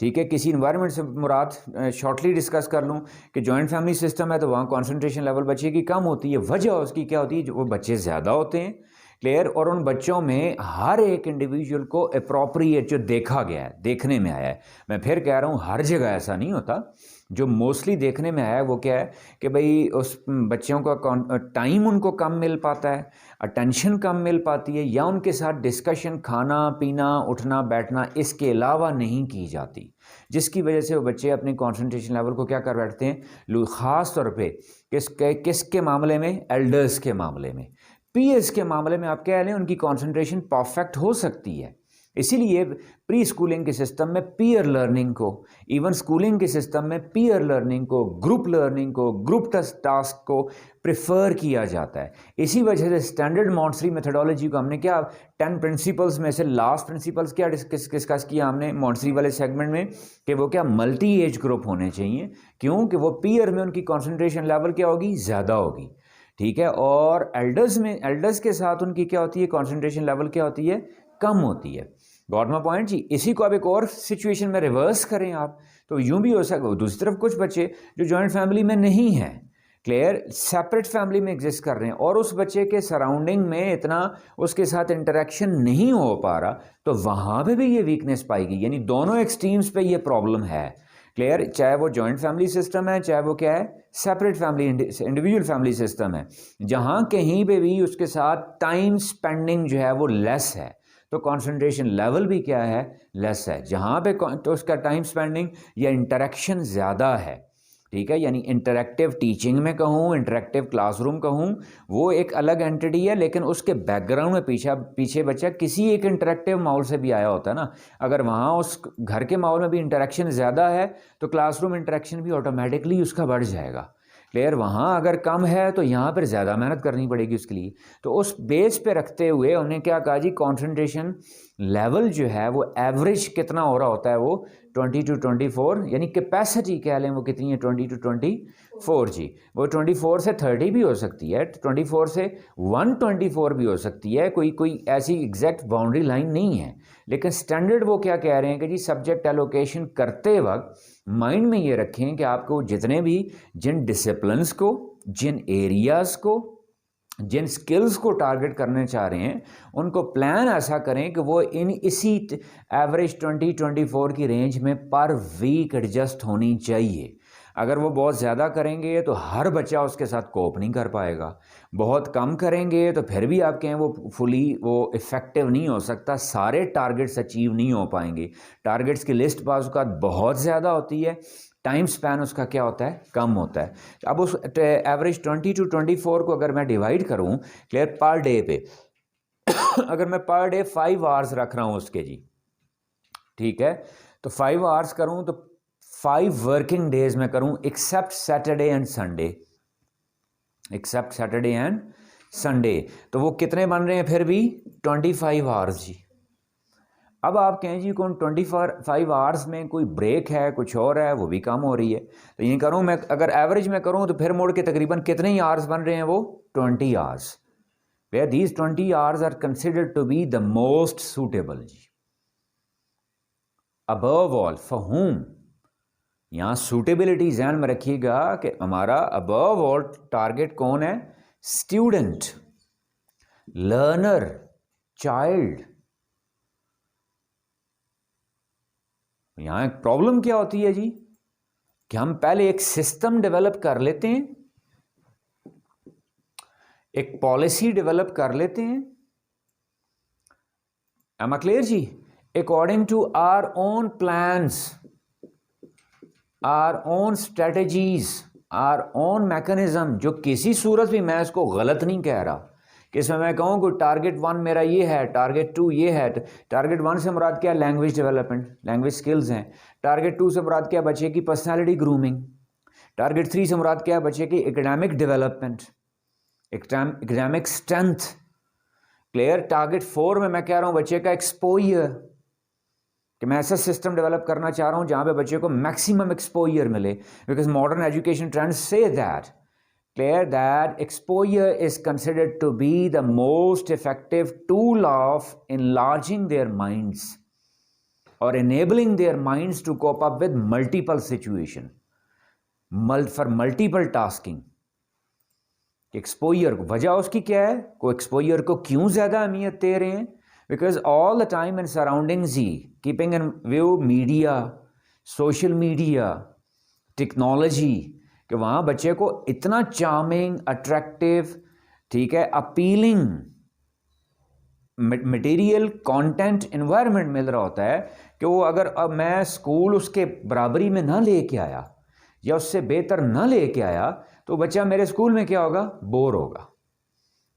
ठीक है, किसी इन्वायरमेंट से मुराद शॉर्टली डिस्कस कर लूँ कि जॉइंट फैमिली सिस्टम है तो वहाँ कॉन्सेंट्रेशन लेवल बच्चे की कम होती है। वजह उसकी क्या होती है? जो वो बच्चे ज़्यादा होते हैं। क्लियर, और उन बच्चों में हर एक इंडिविजुअल को अप्रोप्रिएट जो देखा गया है, देखने में आया है, मैं फिर कह रहा हूँ हर जगह ऐसा नहीं होता, जो मोस्टली देखने में आया है वो क्या है कि भाई उस बच्चों का टाइम उनको कम मिल पाता है, अटेंशन कम मिल पाती है, या उनके साथ डिस्कशन, खाना पीना, उठना बैठना इसके अलावा नहीं की जाती, जिसकी वजह से वो बच्चे अपने कंसंट्रेशन लेवल को क्या कर बैठते हैं, ख़ास तौर पे किसके मामले में? एल्डर्स के मामले में। पीएस के मामले में आप कह लें उनकी कंसंट्रेशन परफेक्ट हो सकती है। इसीलिए प्री स्कूलिंग के सिस्टम में पीयर लर्निंग को, इवन स्कूलिंग के सिस्टम में पीयर लर्निंग को, ग्रुप लर्निंग को, ग्रुप टास्क को प्रेफर किया जाता है। इसी वजह से स्टैंडर्ड मॉन्टेसरी मेथडोलॉजी को हमने क्या 10 प्रिंसिपल्स में से लास्ट प्रिंसिपल्स क्या डिस्कस किया हमने मॉन्टेसरी वाले सेगमेंट में, कि वो क्या मल्टी एज ग्रुप होने चाहिए। क्यों? कि वो पीयर में उनकी कॉन्सेंट्रेशन लेवल क्या होगी? ज़्यादा होगी। ठीक है, और एल्डर्स के साथ उनकी क्या होती है? कॉन्सेंट्रेशन लेवल क्या होती है? कम होती है। गॉट माय पॉइंट जी। इसी को आप एक और सिचुएशन में रिवर्स करें आप, तो यूं भी हो सकता है दूसरी तरफ कुछ बच्चे जो जॉइंट फैमिली में नहीं हैं, क्लियर, सेपरेट फैमिली में एग्जिस्ट कर रहे हैं, और उस बच्चे के सराउंडिंग में इतना उसके साथ इंटरेक्शन नहीं हो पा रहा, तो वहाँ पे भी ये वीकनेस पाएगी। यानी दोनों एक्सट्रीम्स पे ये प्रॉब्लम है। क्लियर, चाहे वो जॉइंट फैमिली सिस्टम है, चाहे वो क्या है separate family individual family system है, जहाँ कहीं पे भी उसके साथ टाइम स्पेंडिंग जो है वो लेस है, तो कंसंट्रेशन लेवल भी क्या है? लेस है। जहाँ पे तो उसका टाइम स्पेंडिंग या इंटरेक्शन ज़्यादा है, ठीक है, यानी इंटरेक्टिव टीचिंग में कहूँ, इंटरेक्टिव क्लासरूम कहूँ, वो एक अलग एंटिटी है, लेकिन उसके बैकग्राउंड में पीछे बच्चा किसी एक इंटरेक्टिव माहौल से भी आया होता है ना। अगर वहाँ उस घर के माहौल में भी इंटरेक्शन ज़्यादा है तो क्लासरूम इंटरेक्शन भी ऑटोमेटिकली उसका बढ़ जाएगा। क्लियर, वहाँ अगर कम है तो यहाँ पर ज़्यादा मेहनत करनी पड़ेगी उसके लिए। तो उस बेस पे रखते हुए उन्हें क्या कहा जी, कंसंट्रेशन लेवल जो है वो एवरेज कितना हो रहा होता है? वो 20 to 24, यानी कैपेसिटी कह लें वो कितनी है 20 to 24 जी। वो 24 से 30 भी हो सकती है, 24 से 124 भी हो सकती है, कोई ऐसी एग्जैक्ट बाउंड्री लाइन नहीं है। लेकिन स्टैंडर्ड वो क्या कह रहे हैं कि जी सब्जेक्ट एलोकेशन करते वक्त माइंड में ये रखें कि आपको जितने भी जिन डिसिप्लिन्स को, जिन एरियाज़ को, जिन स्किल्स को टारगेट करने चाह रहे हैं उनको प्लान ऐसा करें कि वो इसी एवरेज 20-24 की रेंज में पर वीक एडजस्ट होनी चाहिए। अगर वो बहुत ज़्यादा करेंगे तो हर बच्चा उसके साथ कोप नहीं कर पाएगा, बहुत कम करेंगे तो फिर भी आप कहें वो फुली वो इफ़ेक्टिव नहीं हो सकता, सारे टारगेट्स अचीव नहीं हो पाएंगे। टारगेट्स की लिस्ट बाज़ औक़ात बहुत ज़्यादा होती है, टाइम स्पैन उसका क्या होता है, कम होता है। अब उस एवरेज 20 to 24 को अगर मैं डिवाइड करूं क्लियर पर डे पे अगर मैं पर डे 5 आवर्स रख रहा हूं उसके जी, ठीक है, तो 5 आवर्स करूं तो 5 वर्किंग डेज में करूं except Saturday and Sunday, except Saturday and Sunday, तो वो कितने बन रहे हैं फिर भी 25 आवर्स जी। अब आप कहें जी कौन 25 आवर्स में कोई ब्रेक है, कुछ और है, वो भी कम हो रही है, तो ये करूँ मैं अगर एवरेज में करूँ तो फिर मोड़ के तकरीबन कितने ही आवर्स बन रहे हैं वो 20 hours. Where these 20 hours are considered to be the most suitable जी। अबव ऑल फॉर होम, यहाँ सूटेबिलिटी ध्यान में रखिएगा कि हमारा अबव ऑल टारगेट कौन है, स्टूडेंट, लर्नर, चाइल्ड। यहाँ एक प्रॉब्लम क्या होती है जी कि हम पहले एक सिस्टम डेवलप कर लेते हैं, एक पॉलिसी डेवलप कर लेते हैं, एम आई क्लियर जी, according to our own plans, our own strategies, our own mechanism. जो किसी सूरत भी मैं इसको गलत नहीं कह रहा कि इसमें मैं कहूँ कि टारगेट 1 मेरा ये है, टारगेट 2 ये है। टारगेट 1 से मुराद क्या है, लैंग्वेज डेवलपमेंट, लैंग्वेज स्किल्स हैं। टारगेट 2 से मुराद क्या है, बच्चे की पर्सनालिटी ग्रूमिंग। टारगेट 3 से मुराद क्या है, बच्चे की academic development, academic strength. Clear. Target 4 में मैं कह रहा हूँ बच्चे का एक्सपोजर, कि मैं ऐसा सिस्टम डेवलप करना चाह रहा हूँ जहाँ पे बच्चे को मैक्सिमम एक्सपोजर मिले, because modern education trends say that clear that exposure is considered to be the most effective tool of enlarging their minds or enabling their minds to cope up with multiple situation for multiple tasking। Exposure को वजह उसकी क्या है, को exposure को क्यों ज़्यादा अहमियत दे रहे हैं, because all the time in surroundings he keeping in view media, social media, technology, कि वहाँ बच्चे को इतना चार्मिंग, अट्रैक्टिव, ठीक है, अपीलिंग मटेरियल कंटेंट एनवायरनमेंट मिल रहा होता है कि वो अगर अब मैं स्कूल उसके बराबरी में ना लेके आया या उससे बेहतर ना लेके आया तो बच्चा मेरे स्कूल में क्या होगा, बोर होगा,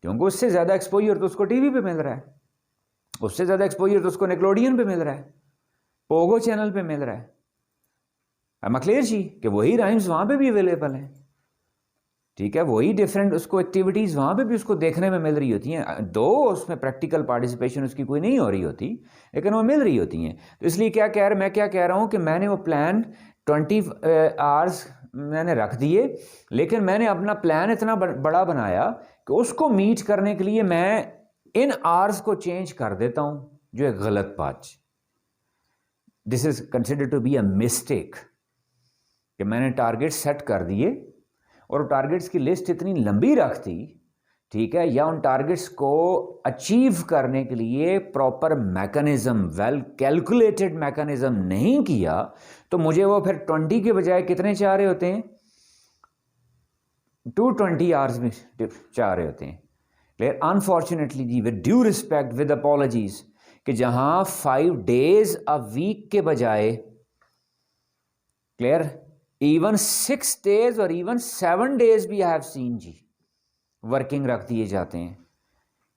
क्योंकि उससे ज़्यादा एक्सपोजर तो उसको टीवी पे मिल रहा है, उससे ज़्यादा एक्सपोजर तो उसको निकलोडियन पे मिल रहा है, पोगो चैनल पे मिल रहा है। क्लियर जी कि वही राइम्स वहाँ पे भी अवेलेबल हैं, ठीक है, वही डिफरेंट उसको एक्टिविटीज़ वहाँ पे भी उसको देखने में मिल रही होती हैं, दो उसमें प्रैक्टिकल पार्टिसिपेशन उसकी कोई नहीं हो रही होती, लेकिन वो मिल रही होती हैं। तो इसलिए मैं क्या कह रहा हूँ कि मैंने वो प्लान 20 आवर्स मैंने रख दिए, लेकिन मैंने अपना प्लान इतना बड़ा बनाया कि उसको मीट करने के लिए मैं इन आवर्स को चेंज कर देता हूँ, जो एक गलत बात। This is considered to be a mistake कि मैंने टारगेट सेट कर दिए और टारगेट्स की लिस्ट इतनी लंबी रख दी, ठीक है, या उन टारगेट्स को अचीव करने के लिए proper mechanism, well calculated mechanism नहीं किया, तो मुझे वो फिर 20 के बजाय कितने चाह रहे होते हैं, 220 आवर्स में चाह रहे होते हैं। क्लियर। अनफॉर्चुनेटली जी, with due respect, with apologies, कि जहां 5 डेज अ वीक के बजाय, क्लियर, इवन 6 days और इवन 7 days भी आई हैव सीन जी वर्किंग रख दिए जाते हैं।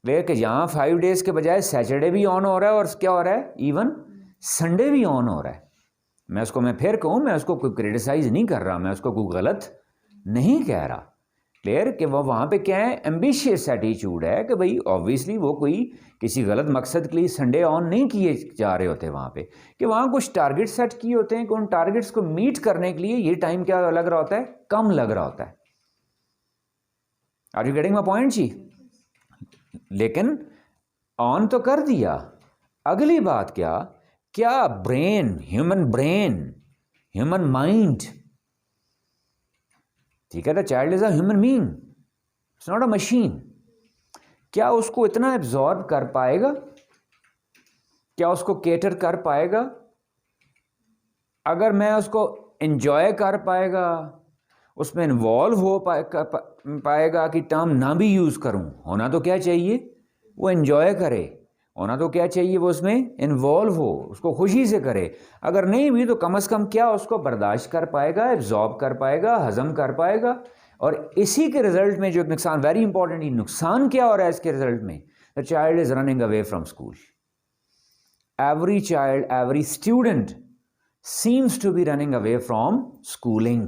क्लियर कि यहाँ 5 days के बजाय सैटरडे भी ऑन हो रहा है और क्या हो रहा है, इवन संडे भी ऑन हो रहा है। मैं फिर कहूँ, मैं उसको कोई क्रिटिसाइज नहीं कर रहा, मैं उसको कोई गलत नहीं कह रहा, क्लियर कि वो वहाँ पे क्या है, एम्बिशियस एटीट्यूड है कि भाई ऑब्वियसली वो कोई किसी गलत मकसद के लिए संडे ऑन नहीं किए जा रहे होते वहाँ पे, कि वहाँ कुछ टारगेट सेट किए होते हैं कि उन टारगेट्स को मीट करने के लिए ये टाइम क्या लग रहा होता है, कम लग रहा होता है। Are you getting my point जी? लेकिन ऑन तो कर दिया, अगली बात क्या, क्या ब्रेन, ह्यूमन माइंड, ठीक है, the child is a human being, it's not a machine, क्या उसको इतना एब्जॉर्ब कर पाएगा, क्या उसको केटर कर पाएगा, अगर मैं उसको एंजॉय कर पाएगा, उसमें इन्वॉल्व हो पाएगा कि टर्म ना भी यूज़ करूं, होना तो क्या चाहिए, वो एंजॉय करे, होना तो क्या चाहिए, वो उसमें इन्वॉल्व हो, उसको खुशी से करे, अगर नहीं भी तो कम से कम क्या उसको बर्दाश्त कर पाएगा, एब्जॉर्ब कर पाएगा, हजम कर पाएगा। और इसी के रिजल्ट में जो नुकसान, वेरी इंपॉर्टेंट, नुकसान क्या हो रहा है इसके रिजल्ट में, the child is running away from school. Every child, every student seems to be running away from schooling.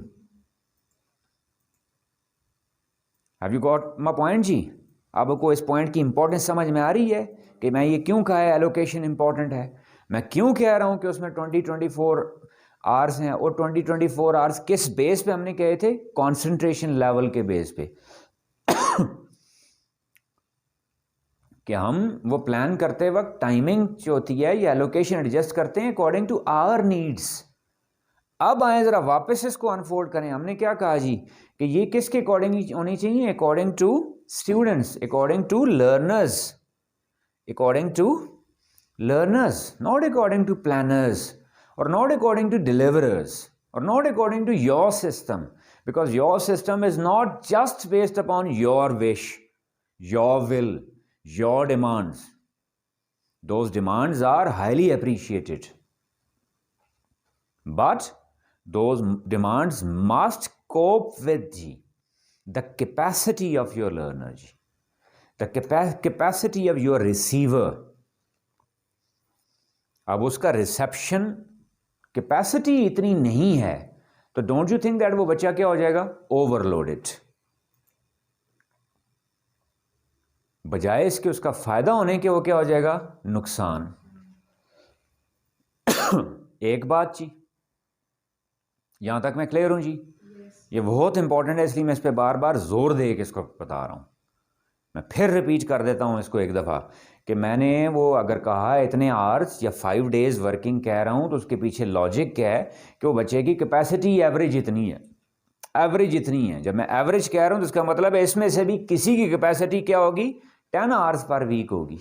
Have you got my point जी? आपको इस पॉइंट की इंपॉर्टेंस समझ में आ रही है कि मैं ये क्यों कहा है एलोकेशन इंपॉर्टेंट है, मैं क्यों कह रहा हूं कि उसमें 20-24 आवर्स हैं, और 20-24 आवर्स किस बेस पे हमने कहे थे, कंसंट्रेशन लेवल के बेस पे कि हम वो प्लान करते वक्त टाइमिंग जो होती है ये एलोकेशन एडजस्ट करते हैं अकॉर्डिंग टू आवर नीड्स। अब आए जरा वापस इसको अनफोल्ड करें, हमने क्या कहा जी कि ये किसके अकॉर्डिंग होनी चाहिए, according to students, according to learners, according to learners, not according to planners, और नॉट अकॉर्डिंग टू डिलीवरर्स, और not according to your system, because your system is not just based upon your wish, your will, your demands. Those demands are highly appreciated, but those demands must cope with the capacity of your learner, the capacity of your receiver. अब उसका reception capacity इतनी नहीं है तो don't you think that वो बच्चा क्या हो जाएगा, ओवरलोडेड, बजाय इसके उसका फायदा होने के वो क्या हो जाएगा, नुकसान। एक बात जी, यहां तक मैं क्लियर हूं जी? ये बहुत इंपॉर्टेंट है, इसलिए मैं इस पर बार बार जोर दे के इसको बता रहा हूं। मैं फिर रिपीट कर देता हूं इसको एक दफ़ा कि मैंने वो अगर कहा इतने आवर्स या 5 डेज वर्किंग कह रहा हूं तो उसके पीछे लॉजिक क्या है कि वो बच्चे की कैपेसिटी एवरेज इतनी है, एवरेज इतनी है। जब मैं एवरेज कह रहा हूं तो इसका मतलब है इसमें से भी किसी की कैपेसिटी क्या होगी, 10 आवर्स पर वीक होगी,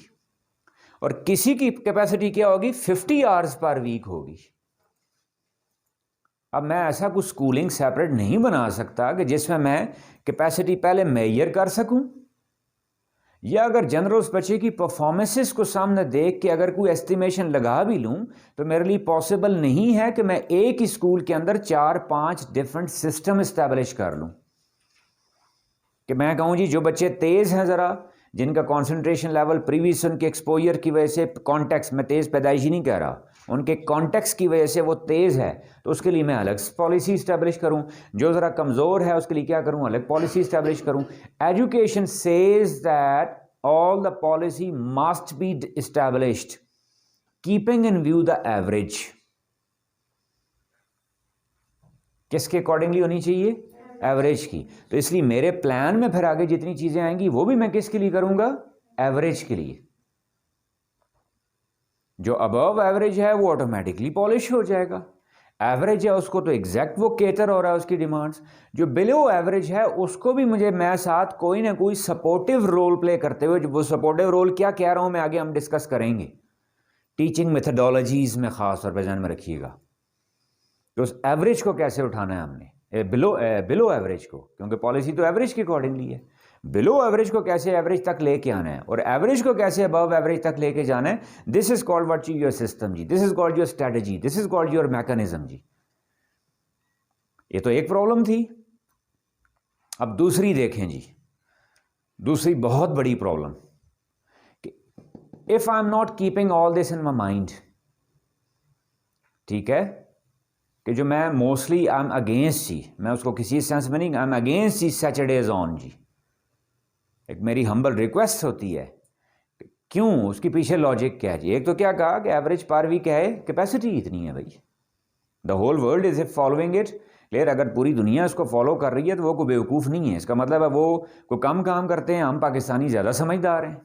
और किसी की कैपेसिटी क्या होगी, 50 आवर्स पर वीक होगी। अब मैं ऐसा कुछ स्कूलिंग सेपरेट नहीं बना सकता कि जिसमें मैं कैपेसिटी पहले मेजर कर सकूं, या अगर जनरल उस बच्चे की परफॉर्मेंसेस को सामने देख के अगर कोई एस्टिमेशन लगा भी लूं तो मेरे लिए पॉसिबल नहीं है कि मैं एक ही स्कूल के अंदर 4-5 डिफरेंट सिस्टम इस्टेब्लिश कर लूं, कि मैं कहूं जी जो बच्चे तेज हैं ज़रा, जिनका कंसंट्रेशन लेवल प्रीवियस उनके एक्सपोजर की वजह से, कॉन्टेक्स्ट, मैं तेज़ पैदाइशी नहीं कह रहा, उनके कॉन्टेक्स्ट की वजह से वो तेज़ है तो उसके लिए मैं अलग पॉलिसी इस्टेब्लिश करूं, जो ज़रा कमज़ोर है उसके लिए क्या करूं, अलग पॉलिसी इस्टेब्लिश करूं। Education says that all the policy must be established keeping in view the average. किसके अकॉर्डिंगली होनी चाहिए, एवरेज की। तो इसलिए मेरे प्लान में फिर आगे जितनी चीजें आएंगी वो भी मैं किसके लिए करूंगा, एवरेज के लिए। जो अबव एवरेज है वो ऑटोमेटिकली पॉलिश हो जाएगा, एवरेज है उसको तो एग्जैक्ट वो केटर हो रहा है उसकी डिमांड्स। जो बिलो एवरेज है उसको भी मुझे मैं साथ कोई ना कोई सपोर्टिव रोल प्ले करते हुए, जो वो सपोर्टिव रोल क्या कह रहा हूं मैं आगे हम डिस्कस करेंगे, टीचिंग मेथडोलॉजीज में खास तौर पर ध्यान में रखिएगा कि उस एवरेज को कैसे उठाना है हमने, बिलो एवरेज को, क्योंकि पॉलिसी तो एवरेज के अकॉर्डिंगली है। बिलो एवरेज को कैसे एवरेज तक लेके आना है और एवरेज को कैसे अबव एवरेज तक लेके जाना है, this is called what your system जी, this is called your strategy, this is called your mechanism जी। ये तो एक प्रॉब्लम थी। अब दूसरी देखें जी, दूसरी बहुत बड़ी प्रॉब्लम कि if I am not keeping all this in my mind, ठीक है, कि जो मैं मोस्टली आई एम अगेंस्ट जी, मैं उसको किसी सेंस में नहीं, आई एम अगेंस्ट जी सैटरडेज ऑन जी। एक मेरी हम्बल रिक्वेस्ट होती है, क्यों, उसके पीछे लॉजिक क्या है जी? एक तो क्या कहा कि एवरेज पर वीक है, कैपेसिटी इतनी है भाई, the whole world is following it. Clear, अगर पूरी दुनिया इसको फॉलो कर रही है तो वो कोई बेवकूफ़ नहीं है, इसका मतलब है वो कोई कम काम करते हैं, हम पाकिस्तानी ज़्यादा समझदार हैं।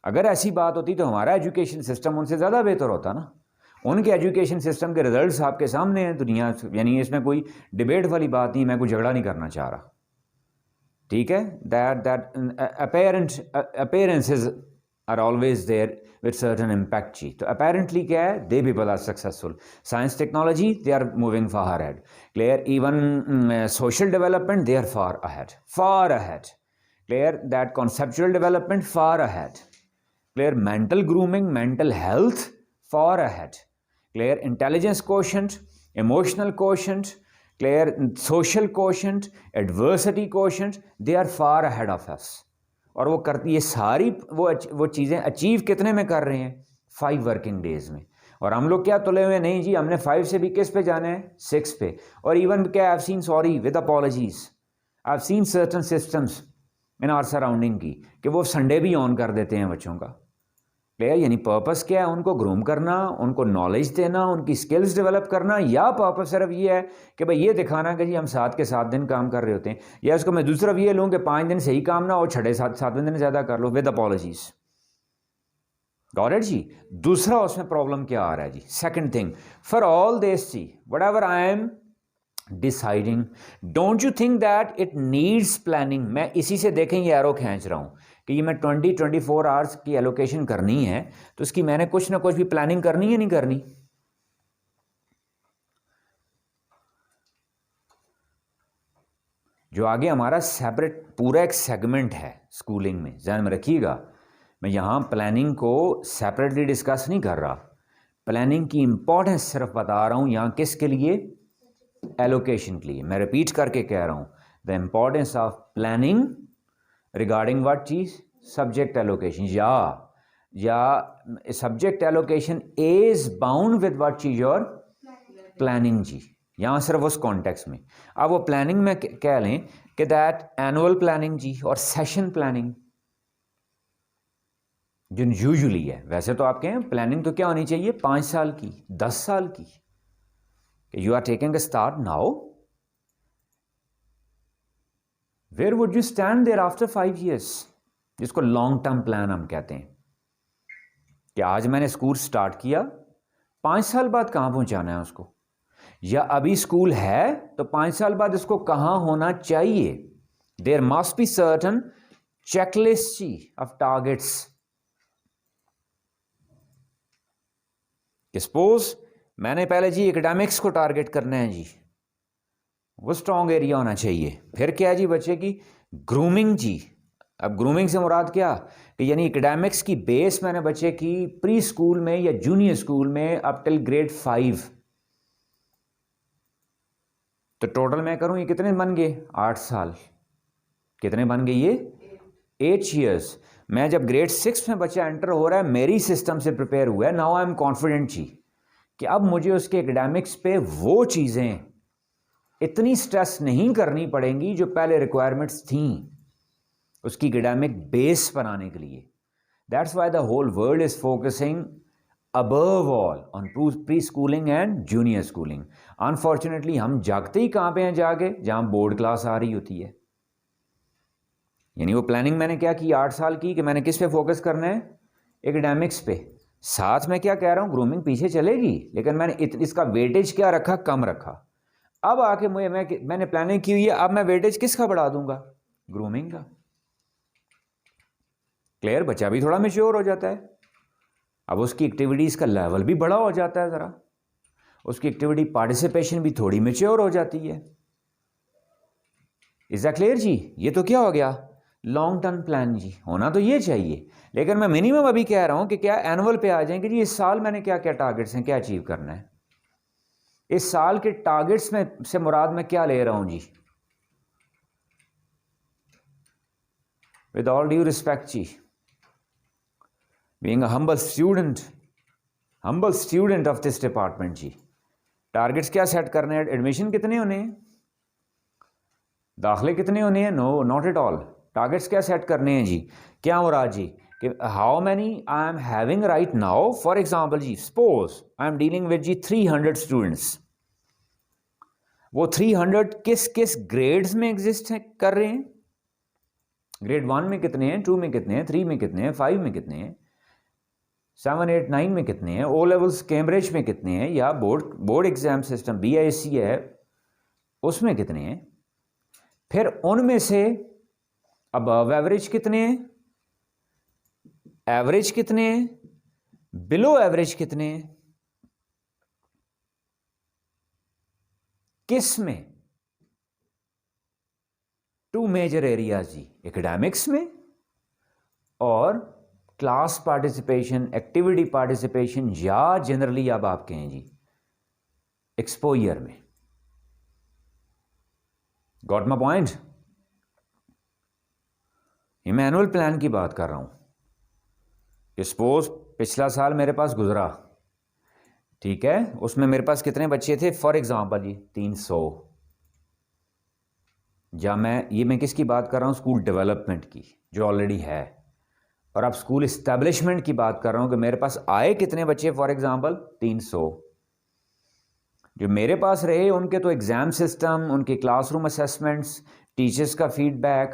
अगर ऐसी बात होती तो हमारा एजुकेशन सिस्टम उनसे ज़्यादा बेहतर होता ना। उनके एजुकेशन सिस्टम के रिजल्ट्स आपके सामने हैं दुनिया, यानी इसमें कोई डिबेट वाली बात नहीं, मैं कोई झगड़ा नहीं करना चाह रहा, ठीक है। That appearances are always there with certain impact जी। तो apparently क्या है, they people are successful, science technology they are moving far ahead, clear, even social development they are far ahead, clear, that conceptual development far ahead, clear, mental grooming, mental health far ahead, clear, intelligence quotient, emotional quotient, clear, social quotient, adversity quotient, they are far ahead of us। और वो करती, ये सारी वो चीज़ें achieve कितने में कर रहे हैं, 5 वर्किंग डेज में। और हम लोग क्या तुले हुए, नहीं जी हमने 5 से भी किस पे जाना है, 6 पे। और इवन क्या, I have seen, sorry with apologies, I have seen certain systems in our surrounding की कि वो संडे भी ऑन कर देते हैं बच्चों का। क्लियर, यानी पर्पस क्या है, उनको ग्रूम करना, उनको नॉलेज देना, उनकी स्किल्स डेवलप करना, या पर्पस सिर्फ ये है कि भाई ये दिखाना कि जी हम 7 के 7 दिन काम कर रहे होते हैं, या उसको मैं दूसरा ये लूँ कि 5 दिन सही काम ना हो, छठे 7वें दिन ज़्यादा कर लो, विद अपॉलॉजीज। गॉट इट जी। दूसरा उसमें प्रॉब्लम क्या आ रहा है जी, second thing, for all this जी whatever I am deciding, don't you think that it needs planning. मैं इसी से देखें ये एरो खींच रहा हूँ कि ये मैं 24 आवर्स की एलोकेशन करनी है, तो इसकी मैंने कुछ ना कुछ भी प्लानिंग करनी है, नहीं करनी। जो आगे हमारा सेपरेट पूरा एक सेगमेंट है स्कूलिंग में, ध्यान में रखिएगा, मैं यहाँ प्लानिंग को सेपरेटली डिस्कस नहीं कर रहा, प्लानिंग की इंपॉर्टेंस सिर्फ बता रहा हूँ यहाँ किसके लिए, एलोकेशन के लिए। मैं रिपीट करके कह रहा हूँ, the importance of planning regarding what चीज, सब्जेक्ट एलोकेशन, या subject allocation is bound with what चीज, योर प्लानिंग जी। यहाँ सिर्फ उस कॉन्टेक्स्ट में। अब वो प्लानिंग में कह लें कि दैट एनुअल प्लानिंग जी और सेशन प्लानिंग जो यूजुअली है, वैसे तो आप कहें प्लानिंग तो क्या होनी चाहिए, 5 साल की, 10 साल की, you are taking a start now, where would you stand there after 5 years, जिसको लॉन्ग टर्म प्लान हम कहते हैं। कि आज मैंने स्कूल स्टार्ट किया, 5 साल बाद कहाँ पहुँचाना है उसको, या अभी स्कूल है तो 5 साल बाद इसको कहाँ होना चाहिए। There must be certain checklist of targets. Suppose मैंने पहले जी एकेडमिक्स को टारगेट करना है जी, वो स्ट्रॉन्ग एरिया होना चाहिए। फिर क्या है जी, बच्चे की ग्रूमिंग जी। अब ग्रूमिंग से मुराद क्या, कि यानी एकेडमिक्स की बेस मैंने बच्चे की प्री स्कूल में या जूनियर स्कूल में अप टिल ग्रेड 5, तो टोटल मैं करूं ये कितने बन गए, 8 साल। कितने बन गए ये, 8 years। मैं जब ग्रेड 6 में बच्चा एंटर हो रहा है, मेरी सिस्टम से प्रिपेयर हुआ है, नाउ आई एम कॉन्फिडेंट जी कि अब मुझे उसके एकेडमिक्स पे वो चीज़ें इतनी स्ट्रेस नहीं करनी पड़ेंगी जो पहले रिक्वायरमेंट्स थी उसकी एकेडमिक बेस बनाने के लिए। That's why the whole world is focusing above all on pre-schooling and junior schooling। Unfortunately हम जागते ही कहाँ पे हैं, जाके जहाँ बोर्ड क्लास आ रही होती है। यानी वो प्लानिंग मैंने क्या की 8 साल की, कि मैंने किस पे फोकस करना है, एकेडमिक्स पे। साथ में क्या कह रहा हूँ, ग्रूमिंग पीछे चलेगी, लेकिन मैंने इसका वेटेज क्या रखा, कम रखा। अब आके मैंने प्लानिंग की हुई है, अब मैं वेटेज किसका बढ़ा दूंगा, ग्रूमिंग का। क्लियर, बच्चा भी थोड़ा मेच्योर हो जाता है, अब उसकी एक्टिविटीज़ का लेवल भी बड़ा हो जाता है, ज़रा उसकी एक्टिविटी पार्टिसिपेशन भी थोड़ी मेच्योर हो जाती है। इज दैट क्लियर जी। ये तो क्या हो गया, लॉन्ग टर्म प्लान जी, होना तो ये चाहिए। लेकिन मैं मिनिमम अभी कह रहा हूं कि क्या एनुअल पे आ जाएंगे जी, इस साल मैंने क्या क्या टारगेट्स हैं, क्या अचीव करना है। इस साल के टारगेट्स में से मुराद मैं क्या ले रहा हूं जी, विद ऑल ड्यू रिस्पेक्ट जी, being a humble student of this department जी, टारगेट्स क्या सेट करने हैं? एडमिशन कितने होने हैं, दाखिले कितने होने हैं? No, not at all. Targets क्या सेट करने हैं जी? क्या हो रहा जी कि how many I am having right now, for example जी, suppose I am dealing with जी 300 स्टूडेंट्स। वो 300 किस किस ग्रेड्स में एग्जिस्ट कर रहे हैं? ग्रेड 1 में कितने हैं, 2 में कितने हैं, 3 में कितने हैं, 5 में कितने हैं, 7, 8, 9 में कितने हैं, ओ लेवल्स कैम्ब्रिज में कितने हैं, या बोर्ड एग्जाम सिस्टम BISC है उसमें कितने हैं, फिर उनमें से अबव एवरेज कितने हैं, एवरेज कितने हैं, बिलो एवरेज कितने हैं, किस में? 2 मेजर एरियाज जी, एकेडमिक्स में और क्लास पार्टिसिपेशन, एक्टिविटी पार्टिसिपेशन, या जनरली अब आप कहें जी एक्सपोजर में। Got my point? ये मैं एनुअल प्लान की बात कर रहा हूं कि सपोज पिछला साल मेरे पास गुजरा, ठीक है, उसमें मेरे पास कितने बच्चे थे, फॉर एग्जांपल जी 300, या मैं किसकी बात कर रहा हूं? स्कूल डेवलपमेंट की जो ऑलरेडी है। और अब स्कूल इस्टेब्लिशमेंट की बात कर रहा हूं कि मेरे पास आए कितने बच्चे, फॉर एग्जांपल 300। जो मेरे पास रहे उनके तो एग्जाम सिस्टम, उनके क्लासरूम असेसमेंट्स, टीचर्स का फीडबैक,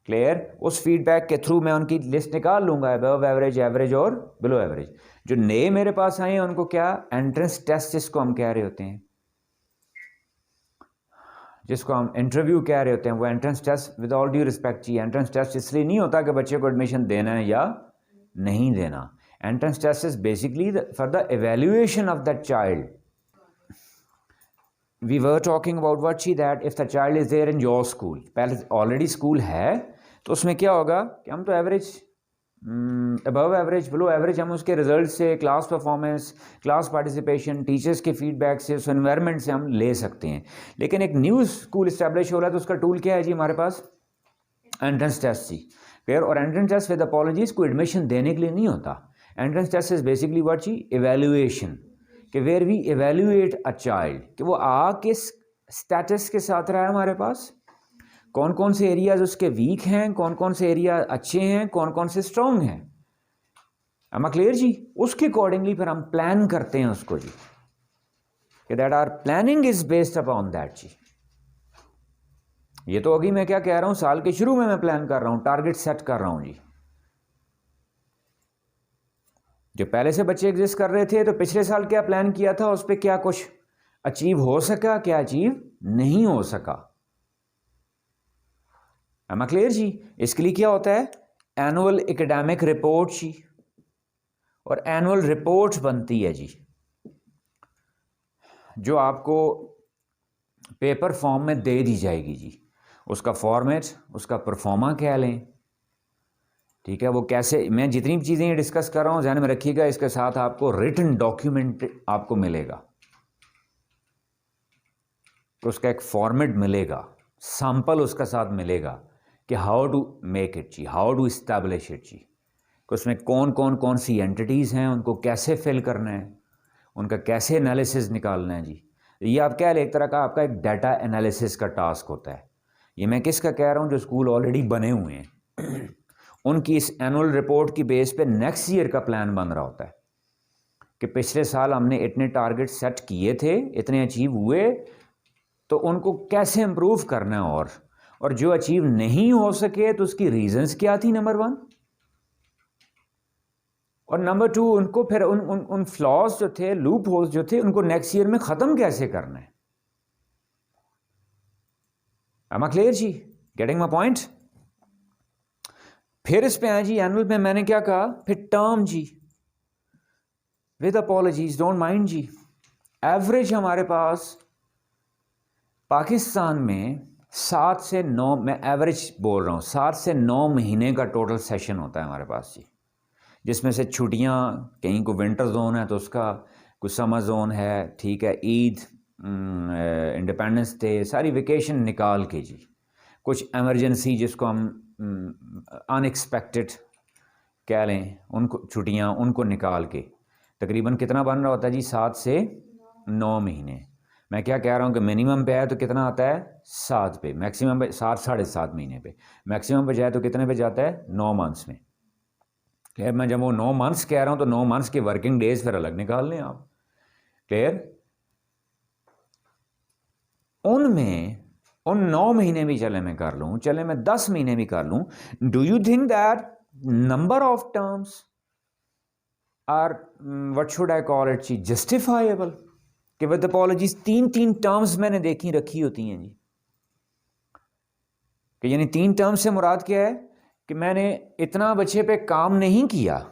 क्लियर, उस फीडबैक के थ्रू मैं उनकी लिस्ट निकाल लूंगा, अबव एवरेज, एवरेज और बिलो एवरेज। जो नए मेरे पास आए हैं उनको क्या, एंट्रेंस टेस्ट जिसको हम कह रहे होते हैं, जिसको हम इंटरव्यू कह रहे होते हैं, वो entrance test, with all due respect जी, एंट्रेंस टेस्ट इसलिए नहीं होता कि बच्चे को एडमिशन देना है या नहीं देना। Entrance test is basically for the evaluation of that child. We were talking about what she, that if the child is there in your school, पहले ऑलरेडी स्कूल है तो उसमें क्या होगा कि हम तो average, above average, below average, हम उसके रिजल्ट से, class performance, class participation, teachers के फीडबैक से, उस एनवायरनमेंट से हम ले सकते हैं। लेकिन एक न्यू स्कूल इस्टेब्लिश हो रहा है तो उसका टूल क्या है जी हमारे पास? एंट्रेंस टेस्ट जी, क्लियर। और एंट्रेंस टेस्ट विद अपॉलॉजीज को एडमिशन देने के लिए नहीं होता। Entrance test is basically what जी, एवेल्युएशन, कि where we evaluate a child कि वो किस स्टेटस के साथ रहा है हमारे पास, कौन कौन से एरियाज उसके वीक हैं, कौन कौन से एरिया अच्छे हैं, कौन कौन से स्ट्रॉन्ग हैं। am I क्लियर जी? उसके अकॉर्डिंगली फिर हम प्लान करते हैं उसको जी, कि that are planning is based upon that जी। ये तो अभी मैं क्या कह रहा हूं, साल के शुरू में मैं प्लान कर रहा हूं, टारगेट सेट कर रहा हूं जी। जो पहले से बच्चे एग्जिस्ट कर रहे थे तो पिछले साल क्या प्लान किया था, उस पर क्या कुछ अचीव हो सका, क्या अचीव नहीं हो सका। am I क्लियर जी? इसके लिए क्या होता है, एनुअल एकेडमिक रिपोर्ट जी, और एनुअल रिपोर्ट बनती है जी जो आपको पेपर फॉर्म में दे दी जाएगी जी। उसका फॉर्मेट, उसका परफॉर्मा कह लें, ठीक है, वो कैसे, मैं जितनी भी चीज़ें डिस्कस कर रहा हूँ ध्यान में रखिएगा, इसके साथ आपको रिटन डॉक्यूमेंट आपको मिलेगा, तो उसका एक फॉर्मेट मिलेगा, सैंपल उसका साथ मिलेगा कि हाउ टू मेक इट जी, हाउ टू इस्टेब्लिश इट जी, कि उसमें कौन कौन कौन सी एंटिटीज़ हैं, उनको कैसे फिल करना है, उनका कैसे एनालिसिस निकालना है जी। ये आप क्या, एक तरह का आपका एक डाटा एनालिसिस का टास्क होता है। ये मैं किसका कह रहा हूँ, जो स्कूल ऑलरेडी बने हुए हैं उनकी इस एनुअल रिपोर्ट की बेस पे नेक्स्ट ईयर का प्लान बन रहा होता है कि पिछले साल हमने इतने टारगेट सेट किए थे, इतने अचीव हुए, तो उनको कैसे इम्प्रूव करना है, और जो अचीव नहीं हो सके तो उसकी रीजंस क्या थी, नंबर 1, और नंबर 2 उनको फिर उन फ्लॉज जो थे, लूप होल्स जो थे, उनको नेक्स्ट ईयर में खत्म कैसे करना है। am I क्लियर जी? Getting my point? फिर इस पे आए जी एनुअल में, मैंने क्या कहा, फिर टर्म जी, विद अपॉलॉजीज डोंट माइंड जी, एवरेज हमारे पास पाकिस्तान में 7 से 9, मैं एवरेज बोल रहा हूँ, 7 से 9 महीने का टोटल सेशन होता है हमारे पास जी, जिसमें से छुट्टियाँ, कहीं को विंटर जोन है तो उसका, कुछ समर जोन है, ठीक है, ईद, इंडिपेंडेंस डे, सारी वेकेशन निकाल के जी, कुछ एमरजेंसी जिसको हम अनएक्सपेक्टेड कह लें, उनको छुट्टियाँ, उनको निकाल के तकरीबन कितना बन रहा होता है जी, 7 से 9 महीने। मैं क्या कह रहा हूँ कि मिनिमम पे है तो कितना आता है 7 पे, मैक्सिमम पे 7 7.5 महीने पे, मैक्सिमम पे जाए तो कितने पे जाता है 9 मंथ्स में। क्लियर? मैं जब वो 9 मंथ्स कह रहा हूँ तो 9 मंथ्स के वर्किंग डेज फिर अलग निकाल लें आप। क्लियर? उनमें उन 9 महीने भी चले मैं कर लूँ, चले मैं 10 महीने भी कर लूँ, do you think that number of terms are what should I call it जी जस्टिफाइबल? कि विद अपॉलॉजीज 3 टर्म्स मैंने देखी रखी होती हैं जी, कि यानी 3 टर्म्स से मुराद क्या है कि मैंने इतना बच्चे पे काम नहीं किया,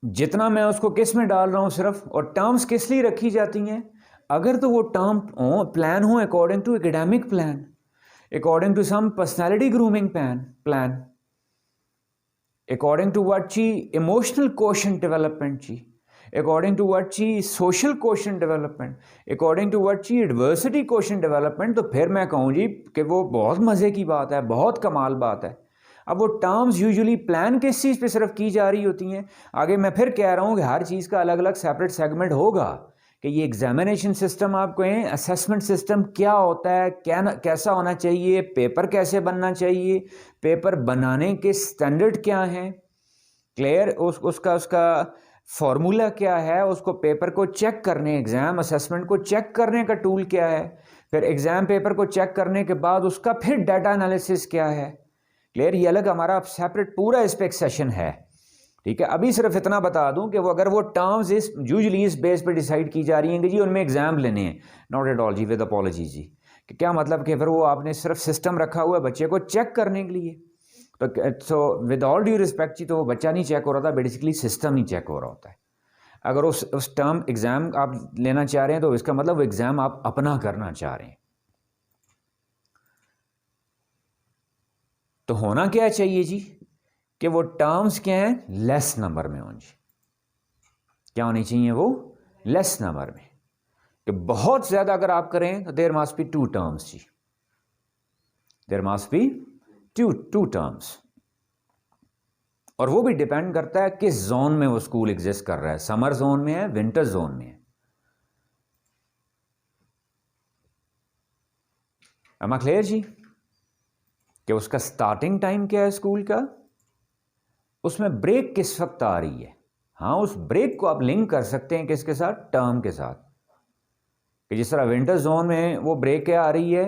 जितना मैं उसको किस में डाल रहा हूं सिर्फ। और टर्म्स किस लिए रखी जाती हैं? अगर तो वो टर्म प्लान हो according to academic plan, according to some personality grooming plan, according to what जी इमोशनल कोशेंट डेवलपमेंट जी, अकॉर्डिंग टू व्हाट जी social quotient development, according to what जी एडवर्सिटी कोशेंट डेवलपमेंट, तो फिर मैं कहूँ जी कि वो बहुत मज़े की बात है, बहुत कमाल बात है। अब वो टर्म्स यूजुअली प्लान किस चीज़ पे सिर्फ की जा रही होती हैं। आगे मैं फिर कह रहा हूँ कि हर चीज़ का अलग अलग सेपरेट सेगमेंट होगा कि ये एग्जामिनेशन सिस्टम आप कहें, असेसमेंट सिस्टम क्या होता है, क्या कैसा होना चाहिए, पेपर कैसे बनना चाहिए, पेपर बनाने के स्टैंडर्ड क्या हैं, क्लियर, उसका फॉर्मूला क्या है, उसको पेपर को चेक करने, एग्ज़ाम असेसमेंट को चेक करने का टूल क्या है, फिर एग्ज़ाम पेपर को चेक करने के बाद उसका फिर डाटा एनालिसिस क्या है। क्लियर? ये अलग हमारा सेपरेट पूरा इस पर एक सेशन है। ठीक है, अभी सिर्फ इतना बता दूं कि वो अगर वो टर्म्स इस यूजुअली इस बेस पे डिसाइड की जा रही हैं कि जी उनमें एग्जाम लेने हैं, नॉट एट ऑल जी, विद अपॉलॉजी जी, कि क्या मतलब कि फिर वो आपने सिर्फ सिस्टम रखा हुआ है बच्चे को चेक करने के लिए। तो विद ऑल ड्यू रिस्पेक्ट जी, तो वो बच्चा नहीं चेक हो रहा था, बेसिकली सिस्टम ही चेक हो रहा होता है। अगर उस टर्म एग्ज़ाम आप लेना चाह रहे हैं तो इसका मतलब वो एग्ज़ाम आप अपना करना चाह रहे हैं। तो होना क्या चाहिए जी कि वो टर्म्स क्या हैं, लेस नंबर में हों जी। क्या होनी चाहिए वो? लेस नंबर में। कि बहुत ज़्यादा अगर आप करें तो देयर मस्ट बी 2 टर्म्स जी, there must be two terms. और वो भी डिपेंड करता है किस जोन में वो स्कूल एग्जिस्ट कर रहा है, समर जोन में है, विंटर जोन में है। एम आई क्लियर जी? कि उसका स्टार्टिंग टाइम क्या है स्कूल का, उसमें ब्रेक किस वक्त आ रही है। हाँ, उस ब्रेक को आप लिंक कर सकते हैं किसके साथ? टर्म के साथ। कि जिस तरह विंटर जोन में वो ब्रेक क्या आ रही है,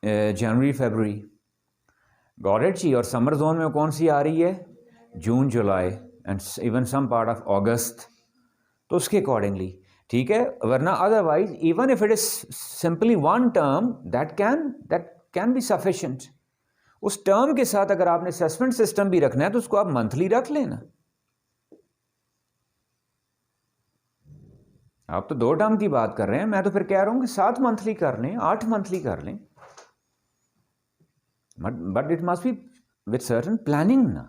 जनवरी फरवरी, गॉट इट जी। और समर जोन में कौन सी आ रही है? June July and even some part of August. तो उसके अकॉर्डिंगली ठीक है, वरना otherwise even if it is simply 1 term that can be sufficient. उस टर्म के साथ अगर आपने असेसमेंट सिस्टम भी रखना है तो उसको आप मंथली रख लेना। आप तो 2 टर्म की बात कर रहे हैं, मैं तो फिर कह रहा हूं कि 7 मंथली कर लें, 8 मंथली कर लें, but it must B with certain planning ना।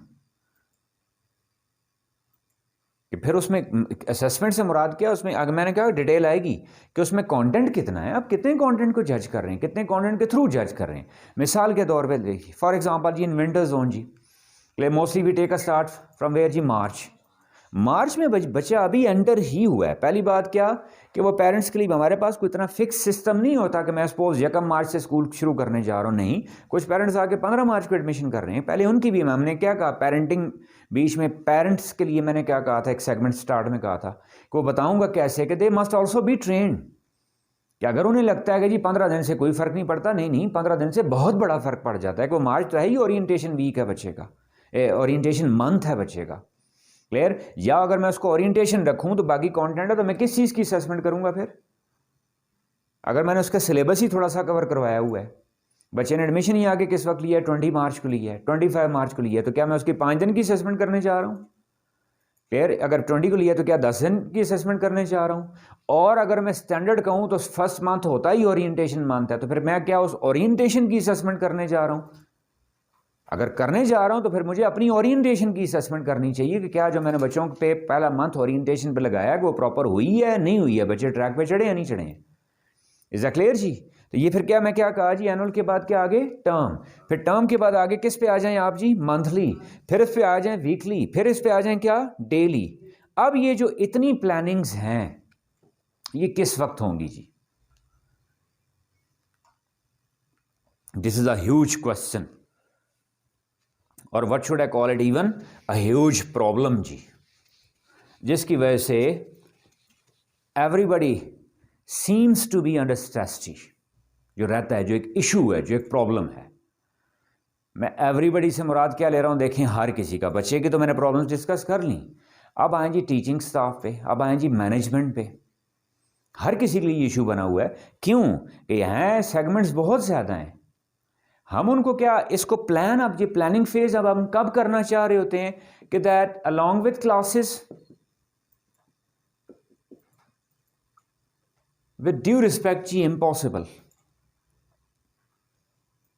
कि फिर उसमें असेसमेंट से मुराद क्या, उसमें अगर मैंने कहा डिटेल आएगी कि उसमें कंटेंट कितना है, आप कितने कंटेंट को जज कर रहे हैं, कितने कंटेंट के थ्रू जज कर रहे हैं। मिसाल के तौर पे देखिए, फॉर एग्जांपल जी इन विंटर जोन जी, mostly we take a start from where जी, मार्च में बच्चा अभी एंटर ही हुआ है। पहली बात क्या कि वो पेरेंट्स के लिए हमारे पास कोई इतना फिक्स सिस्टम नहीं होता कि मैं सपोज 1 मार्च से स्कूल शुरू करने जा रहा हूँ, नहीं, कुछ पेरेंट्स आके 15 मार्च को एडमिशन कर रहे हैं। पहले उनकी भी हमने क्या कहा, पेरेंटिंग बीच में पेरेंट्स के लिए मैंने क्या कहा था, एक सेगमेंट स्टार्ट में कहा था कि वो बताऊँगा कैसे कि they must also be trend. कि अगर उन्हें लगता है कि जी 15 दिन से कोई फ़र्क नहीं पड़ता, नहीं 15 दिन से बहुत बड़ा फ़र्क पड़ जाता है। कि वो मार्च तो है ही ओरिएंटेशन वीक है बच्चे का, ओरिएंटेशन मंथ है बच्चे का, क्लियर। या अगर मैं उसको ओरिएंटेशन रखूं तो बाकी कंटेंट है, तो मैं किस चीज़ की असेसमेंट करूंगा फिर? अगर मैंने उसका सिलेबस ही थोड़ा सा कवर करवाया हुआ है, बच्चे ने एडमिशन ही आगे किस वक्त लिया है, 20 मार्च को लिया है, 25 मार्च को लिया है, तो क्या मैं उसकी 5 दिन की असेसमेंट करने जा रहा हूँ? क्लियर। अगर 20 को लिया तो क्या 10 दिन की असेसमेंट करने जा रहा हूँ? और अगर मैं स्टैंडर्ड कहूँ तो फर्स्ट मंथ होता ही ओरिएंटेशन मंथ है, तो फिर मैं क्या उस ओरिएंटेशन की असेसमेंट करने जा रहा हूँ? अगर करने जा रहा हूं तो फिर मुझे अपनी ओरिएंटेशन की असेसमेंट करनी चाहिए कि क्या जो मैंने बच्चों पे पहला मंथ ओरिएंटेशन पे लगाया है वो प्रॉपर हुई है, नहीं हुई है, बच्चे ट्रैक पे चढ़े या नहीं चढ़े हैं। इज दैट क्लियर जी? तो ये फिर क्या मैं क्या कहा जी, एनुअल के बाद क्या आगे टर्म, फिर टर्म के बाद आगे किस पे आ जाएं आप जी, मंथली, फिर इस पे आ जाएं वीकली, फिर इस पे आ जाएं क्या, डेली। अब ये जो इतनी प्लानिंग्स हैं ये किस वक्त होंगी जी? This is a huge question, और what should I call it, even a huge problem जी, जिसकी वजह से everybody seems to be under stress जी, जो रहता है, जो एक इशू है, जो एक प्रॉब्लम है। मैं एवरीबडी से मुराद क्या ले रहा हूं, देखें हर किसी का। बच्चे की तो मैंने प्रॉब्लम्स डिस्कस कर ली, अब आए जी टीचिंग स्टाफ पे, अब आए जी मैनेजमेंट पे। हर किसी के लिए इशू बना हुआ है। क्यों? यहाँ सेगमेंट्स बहुत ज़्यादा हैं। हम उनको क्या, इसको प्लान, अब ये प्लानिंग फेज अब हम कब करना चाह रहे होते हैं कि that along with classes, with due respect जी, impossible.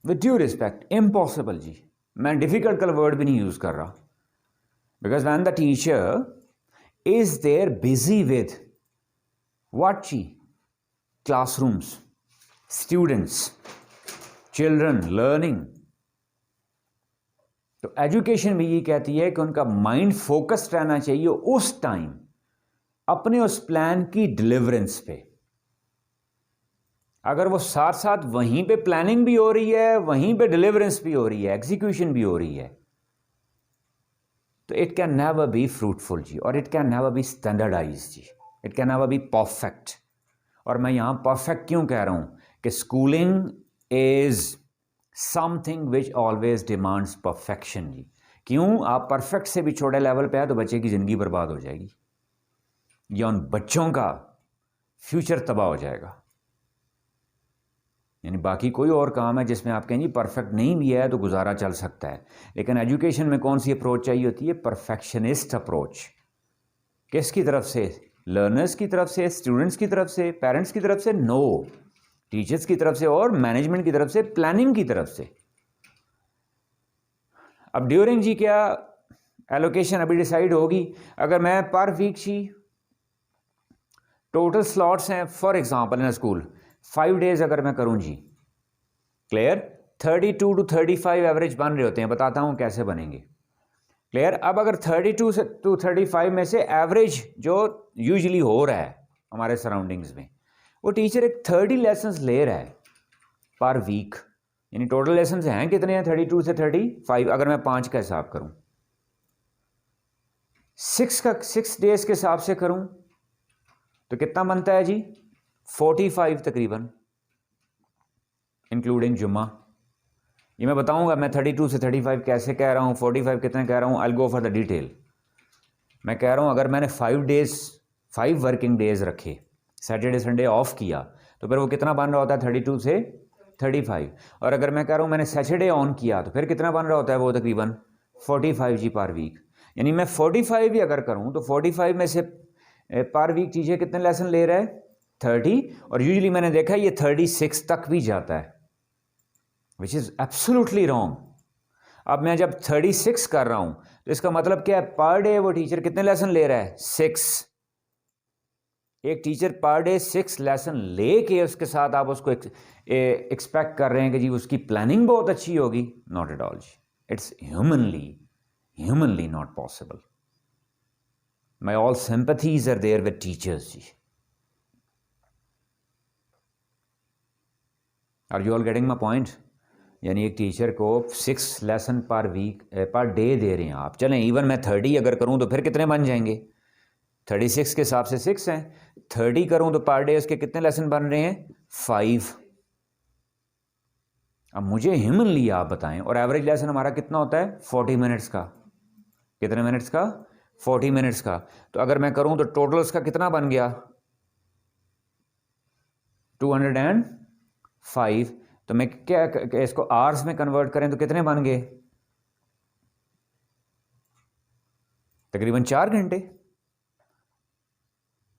With due respect impossible जी, मैं डिफिकल्ट का वर्ड भी नहीं यूज कर रहा, because when the teacher is there busy with what जी, क्लासरूम्स, स्टूडेंट्स, चिल्ड्रन लर्निंग, तो एजुकेशन भी ये कहती है कि उनका माइंड फोकस्ड रहना चाहिए उस टाइम अपने उस प्लान की डिलीवरेंस पे। अगर वो साथ साथ वहीं पे प्लानिंग भी हो रही है, वहीं पे डिलीवरेंस भी हो रही है, एग्जीक्यूशन भी हो रही है, तो it can never be fruitful जी, और it can never be standardize जी, it can never be perfect. और मैं यहां परफेक्ट क्यों कह रहा हूं कि schooling is something which always demands perfection जी। क्यों? आप परफेक्ट से भी छोटे लेवल पे आए तो बच्चे की ज़िंदगी बर्बाद हो जाएगी, या उन बच्चों का फ्यूचर तबाह हो जाएगा। यानी बाकी कोई और काम है जिसमें आप कहेंगे परफेक्ट नहीं भी है तो गुजारा चल सकता है, लेकिन एजुकेशन में कौन सी अप्रोच चाहिए होती है? Perfectionist approach. किसकी तरफ से? लर्नर्स की तरफ से, स्टूडेंट्स की तरफ से, पेरेंट्स की तरफ से? नो, टीचर्स की तरफ से और मैनेजमेंट की तरफ से, प्लानिंग की तरफ से। अब ड्यूरिंग जी क्या एलोकेशन अभी डिसाइड होगी। अगर मैं पर वीक जी टोटल स्लॉट्स हैं, for example in school 5 days अगर मैं करूं जी, क्लियर, 32 टू 35 एवरेज बन रहे होते हैं, बताता हूं कैसे बनेंगे, क्लियर। अब अगर 32 से टू 35 में से एवरेज जो यूजुअली हो रहा है हमारे सराउंडिंग्स में, वो टीचर एक 30 लेसन्स ले रहा है पर वीक, यानी टोटल लेसन्स हैं कितने हैं? 32 से 35। अगर मैं 5 का हिसाब करूं, 6 डेज के हिसाब से करूं तो कितना बनता है जी? 45 तकरीबन, इंक्लूडिंग जुम्मा। ये मैं बताऊंगा मैं 32 से 35 कैसे कह रहा हूं, 45 कितने कह रहा हूं, आई will go for the detail. मैं कह रहा हूं अगर मैंने 5 वर्किंग डेज रखे, सैटरडे संडे ऑफ किया, तो फिर वो कितना बन रहा होता है? 32 से 35। और अगर मैं कह रहा हूं मैंने सैटरडे ऑन किया तो फिर कितना बन रहा होता है? वो तकरीबन 45 जी पर वीक। यानी मैं 45 भी अगर करूं तो 45 में से पर वीक टीचर कितने लेसन ले रहा है? 30, और यूजुअली मैंने देखा है ये 36 तक भी जाता है, विच इज़ एब्सोल्युटली रॉन्ग। अब मैं जब 36 कर रहा हूं तो इसका मतलब क्या है? पर डे वो टीचर कितने लेसन ले रहा है? 6। एक टीचर पर डे 6 लेसन लेके उसके साथ आप उसको एक्सपेक्ट कर रहे हैं कि जी उसकी प्लानिंग बहुत अच्छी होगी? नॉट एट ऑल जी, it's humanly not possible. My all sympathies are there with teachers जी। Are you all getting my point? यानी एक टीचर को 6 लेसन पर वीक पर डे दे रहे हैं आप। चलें इवन मैं 30 अगर करूं तो फिर कितने बन जाएंगे? 36 के हिसाब से 6 हैं, 30 करूं तो पर डे उसके कितने लेसन बन रहे हैं? 5। अब मुझे ह्यूमनली आप बताएं, और एवरेज लेसन हमारा कितना होता है? 40 मिनट्स का। कितने मिनट्स का? 40 मिनट्स का। तो अगर मैं करूं तो टोटल उसका कितना बन गया? 205। तो मैं क्या इसको आवर्स में कन्वर्ट करें तो कितने बन गए? तकरीबन 4 घंटे।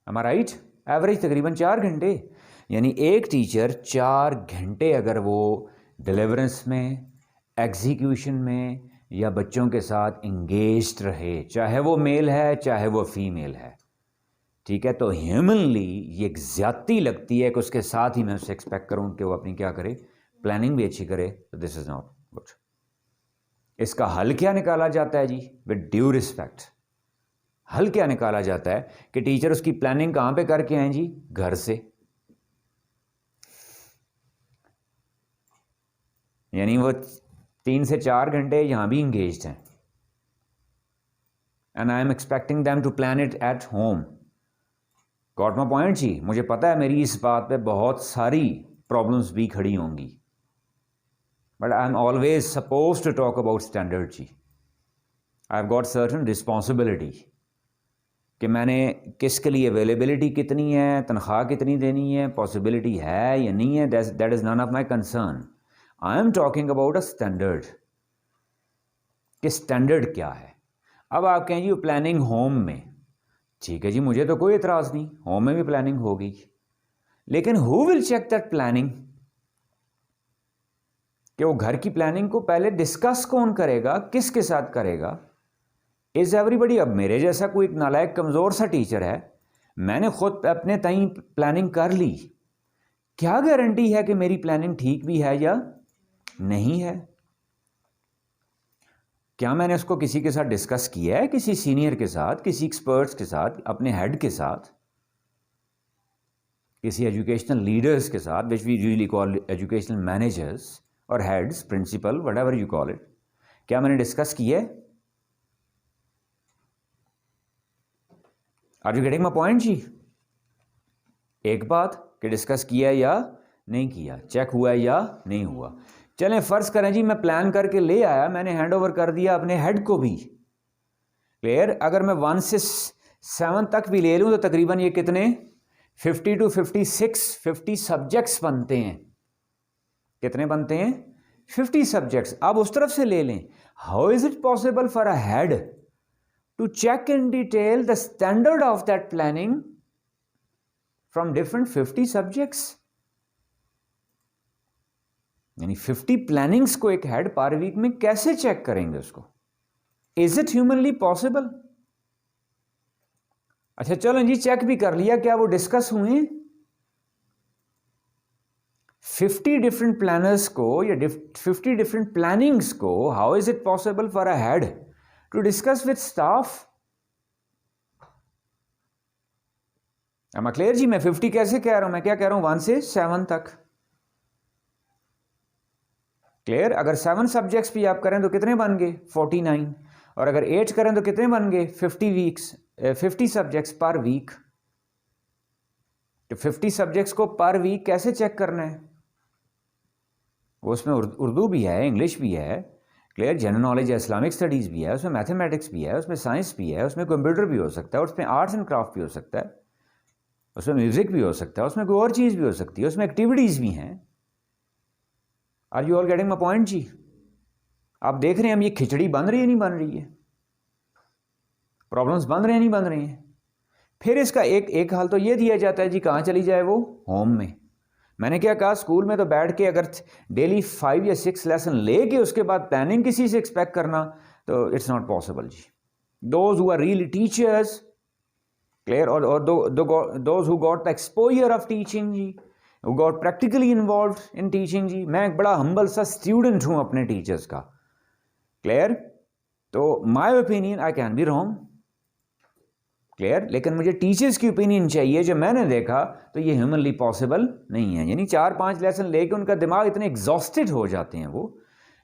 am I right? एवरेज तकरीबन 4 घंटे। यानी एक टीचर 4 घंटे अगर वो डिलीवरेंस में, एग्जीक्यूशन में या बच्चों के साथ इंगेज्ड रहे, चाहे वो मेल है चाहे वो फीमेल है, ठीक है, तो ह्यूमनली ये एक ज्यादती लगती है कि उसके साथ ही मैं उससे एक्सपेक्ट करूं कि वो अपनी क्या करे, प्लानिंग भी अच्छी करे। तो दिस इज नॉट गुड। इसका हल क्या निकाला जाता है जी? विद ड्यू रिस्पेक्ट, हल क्या निकाला जाता है कि टीचर उसकी प्लानिंग कहाँ पे करके आए जी? घर से। यानी वो 3 से 4 घंटे यहाँ भी इंगेज्ड हैं, and I am expecting them to plan it at home. Got my point जी? मुझे पता है मेरी इस बात पे बहुत सारी प्रॉब्लम्स भी खड़ी होंगी, but I am always suppose to talk about standard जी। I have got certain responsibility कि मैंने किसके लिए अवेलेबिलिटी कितनी है, तनख्वाह कितनी देनी है, पॉसिबिलिटी है या नहीं है, that is none of my concern. I am talking about a standard, कि स्टैंडर्ड क्या है। अब आप कहें जी प्लानिंग होम में, ठीक है जी, मुझे तो कोई एतराज़ नहीं, होम में भी प्लानिंग होगी, लेकिन who will check that planning? कि वो घर की प्लानिंग को पहले डिस्कस कौन करेगा, किसके साथ करेगा? Is everybody. अब मेरे जैसा कोई नालायक कमज़ोर सा टीचर है, मैंने खुद अपने ताई प्लानिंग कर ली, क्या गारंटी है कि मेरी प्लानिंग ठीक भी है या नहीं है? क्या मैंने उसको किसी के साथ डिस्कस किया है, किसी सीनियर के साथ, किसी एक्सपर्ट्स के साथ, अपने हेड के साथ, किसी एजुकेशनल लीडर्स के साथ, which we usually call educational managers और heads, principal, whatever you call it? क्या मैंने डिस्कस किया है? Are you getting my point जी? एक बात कि डिस्कस किया या नहीं किया, चेक हुआ या नहीं हुआ। चलें फ़र्ज़ करें जी मैं प्लान करके ले आया, मैंने हैंड ओवर कर दिया अपने हेड को भी, क्लियर? अगर मैं 1 से 7 तक भी ले लूँ तो तकरीबन ये कितने 50 to 50 सब्जेक्ट्स बनते हैं। कितने बनते हैं? 50 सब्जेक्ट्स। अब उस तरफ से ले लें, how is it possible for a head to check in detail the standard of that planning from different 50 subjects? यानी 50 प्लानिंग्स को एक हेड पर वीक में कैसे चेक करेंगे उसको? Is it humanly possible? अच्छा चलो जी, चेक भी कर लिया, क्या वो डिस्कस हुए? 50 डिफरेंट प्लानर्स को या 50 डिफरेंट प्लानिंग्स को how is it possible for a head to discuss with staff? am I clear जी? मैं 50 कैसे कह रहा हूं? मैं क्या कह रहा हूं 1 से 7 तक, क्लियर? अगर 7 सब्जेक्ट्स भी आप करें तो कितने बन गए? 49। और अगर 8 करें तो कितने बन गए? 50 सब्जेक्ट्स पर वीक। तो 50 सब्जेक्ट्स को पर वीक कैसे चेक करना है? वो उसमें उर्दू भी है, इंग्लिश भी है, क्लियर? जनरल नॉलेज है, इस्लामिक स्टडीज़ भी है, उसमें मैथमेटिक्स भी है, उसमें साइंस भी है, उसमें कंप्यूटर भी हो सकता है, उसमें आर्ट्स एंड क्राफ्ट भी हो सकता है, उसमें म्यूज़िक भी हो सकता है, उसमें कोई और चीज़ भी हो सकती है, उसमें एक्टिविटीज़ भी हैं। Are you all getting my point जी? आप देख रहे हैं हम ये खिचड़ी बन रही है नहीं बन रही है? प्रॉब्लम्स बन रहे हैं नहीं बन रहे हैं? फिर इसका एक हाल तो ये दिया जाता है जी, कहाँ चली जाए वो? होम में। मैंने क्या कहा, स्कूल में तो बैठ के अगर डेली 5 या 6 लेसन ले के उसके बाद प्लानिंग किसी से एक्सपेक्ट करना तो इट्स नॉट पॉसिबल जी। Those who are really teachers, clear, और those who got the exposure of teaching जी, who got practically involved in teaching जी। मैं एक बड़ा हम्बल सा स्टूडेंट हूँ अपने टीचर्स का, क्लियर? तो my opinion, I can be wrong, clear, लेकिन मुझे टीचर्स की ओपिनियन चाहिए। जो मैंने देखा तो ये ह्यूमनली पॉसिबल नहीं है। यानी 4-5 लेसन लेके उनका दिमाग इतने एग्जॉस्टेड हो जाते हैं वो,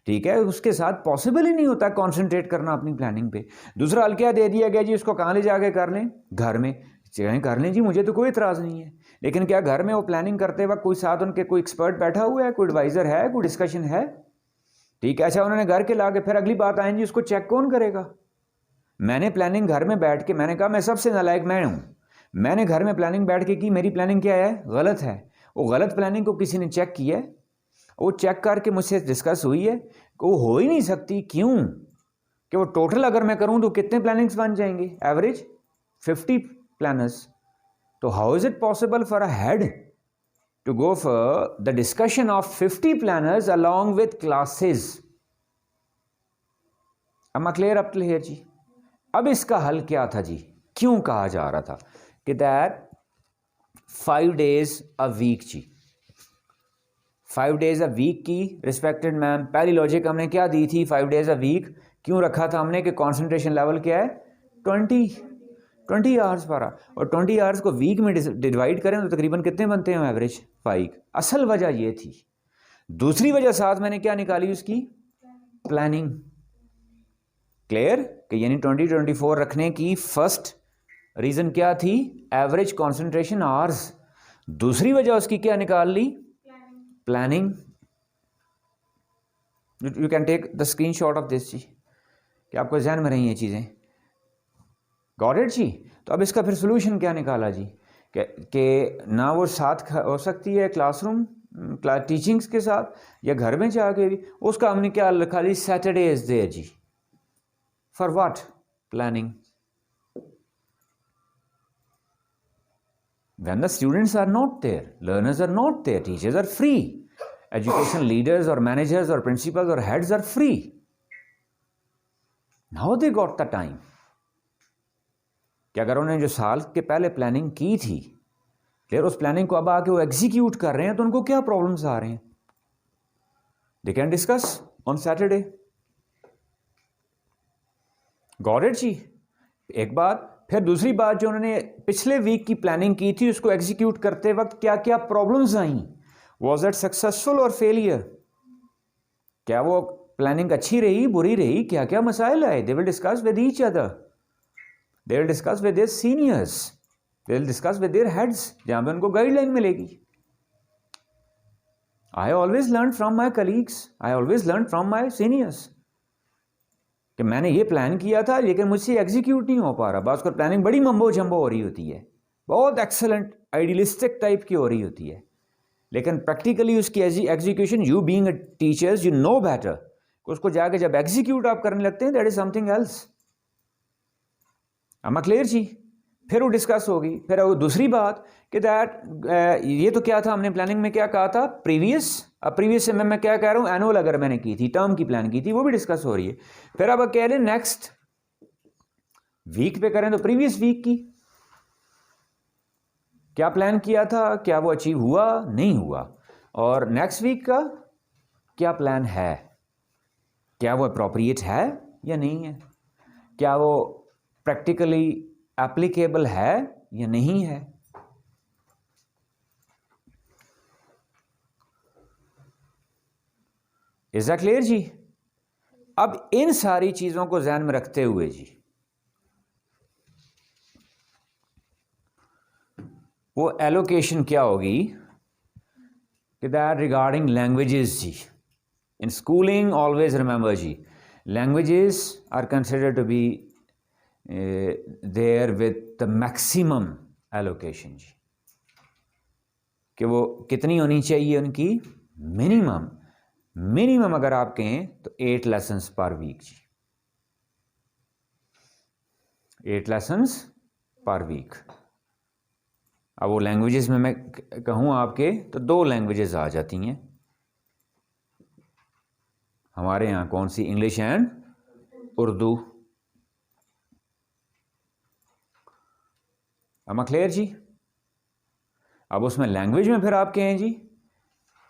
ठीक है, उसके साथ पॉसिबल ही नहीं होता कॉन्सेंट्रेट करना अपनी प्लानिंग पे। दूसरा हल क्या दे दिया गया जी, उसको कहाँ ले जाके कर लें? घर में। चाहे कर लें जी, मुझे तो कोई इतराज़ नहीं है, लेकिन क्या घर में वो प्लानिंग करते वक्त कोई साथ उनके कोई एक्सपर्ट बैठा हुआ है, कोई एडवाइज़र है, कोई डिस्कशन है? ठीक है, अच्छा उन्होंने घर के ला के, फिर अगली बात आए जी, उसको चेक कौन करेगा? मैंने प्लानिंग घर में बैठ के, मैंने कहा मैं सबसे नालायक मैं हूँ, मैंने घर में प्लानिंग बैठ के की, मेरी प्लानिंग क्या है? गलत है। वो गलत प्लानिंग को किसी ने चेक किया है, वो चेक करके मुझसे डिस्कस हुई है कि वो हो ही नहीं सकती। क्यों? कि वो टोटल अगर मैं करूँ तो कितने प्लानिंग्स बन जाएंगे? Average 50 planners. तो how is it possible for a head to go for the discussion of 50 planners along with classes? am I clear up till here जी? अब इसका हल क्या था जी? क्यों कहा जा रहा था कि दैट 5 days अ वीक जी, 5 days अ वीक की रिस्पेक्टेड मैम पहली लॉजिक हमने क्या दी थी? 5 days अ वीक क्यों रखा था हमने कि कंसंट्रेशन लेवल क्या है? 20। 20 आवर्स पढ़ा, और 20 आवर्स को वीक में डिवाइड करें तो तकरीबन कितने बनते हैं एवरेज? 5। असल वजह ये थी। दूसरी वजह साथ मैंने क्या निकाली उसकी? प्लानिंग। क्लियर? कि यानी 20-24 रखने की फर्स्ट रीजन क्या थी? Average concentration hours. दूसरी वजह उसकी क्या निकाल ली? Planning. You can take the screenshot of this जी, कि आपको ध्यान में रही ये चीज़ें। गॉट इट जी? तो अब इसका फिर सोल्यूशन क्या निकाला जी? कि ना वो साथ हो सकती है क्लासरूम टीचिंग्स के साथ या घर में जाके भी, उसका हमने क्या लिखा ली? सैटरडे इज देयर जी। For what? Planning. When the students are not there, learners are not there, teachers are free, education leaders or managers or principals or heads are free. Now they got the time. कि अगर उन्होंने जो साल के पहले planning की थी, फिर उस प्लानिंग को अब आके वो एग्जीक्यूट कर रहे हैं, तो उनको क्या प्रॉब्लम्स आ रहे हैं? They can discuss on Saturday. Got it जी? एक बात। फिर दूसरी बात, जो उन्होंने पिछले वीक की प्लानिंग की थी उसको एग्जीक्यूट करते वक्त क्या क्या problems I? Was it successful और फेलियर? क्या वो प्लानिंग अच्छी रही, बुरी रही? क्या क्या मसाइल आए? They will discuss with each other, they will discuss with their seniors, they will discuss with their heads, जहां पे उनको गाइडलाइन मिलेगी। I always learn from my colleagues, I always learn from my seniors, कि मैंने ये plan किया था लेकिन मुझसे एग्जीक्यूट नहीं हो पा रहा। बस कर प्लानिंग बड़ी मम्बो जम्बो हो रही होती है, बहुत एक्सेलेंट आइडियलिस्टिक टाइप की हो रही होती है, लेकिन प्रैक्टिकली उसकी execution, you being a teachers you know better, उसको जाके जब एग्जीक्यूट आप करने लगते हैं, that is something else. am I clear जी? फिर वो डिस्कस होगी। फिर वो दूसरी बात कि दैट ये तो क्या था, हमने प्लानिंग में क्या कहा था? प्रीवियस। अब प्रीवियस से मैं क्या कह रहा हूँ? एनुअल अगर मैंने की थी, टर्म की प्लान की थी, वो भी डिस्कस हो रही है। फिर अब कह रहे हैं नेक्स्ट वीक पे करें, तो प्रीवियस वीक की क्या प्लान किया था, क्या वो अचीव हुआ नहीं हुआ, और नेक्स्ट वीक का क्या प्लान है, क्या वो अप्रोप्रिएट है या नहीं है, क्या वो प्रैक्टिकली एप्लीकेबल है या नहीं है। इज दैट क्लियर जी? अब इन सारी चीजों को ध्यान में रखते हुए जी, वो एलोकेशन क्या होगी कि दैट रिगार्डिंग लैंग्वेजेस जी, इन स्कूलिंग ऑलवेज रिमेंबर जी, languages are considered to be there with the maximum allocation जी, कि वो कितनी होनी चाहिए उनकी? मिनिमम अगर आप कहें तो 8 लेसन्स पर वीक जी, 8 लेसन्स पर वीक। अब वो लैंग्वेजेस में मैं कहूँ आपके तो 2 लैंग्वेजेस आ जाती हैं हमारे यहाँ। कौन सी? English and Urdu. am I clear जी? अब उसमें लैंग्वेज में फिर आप कहें जी,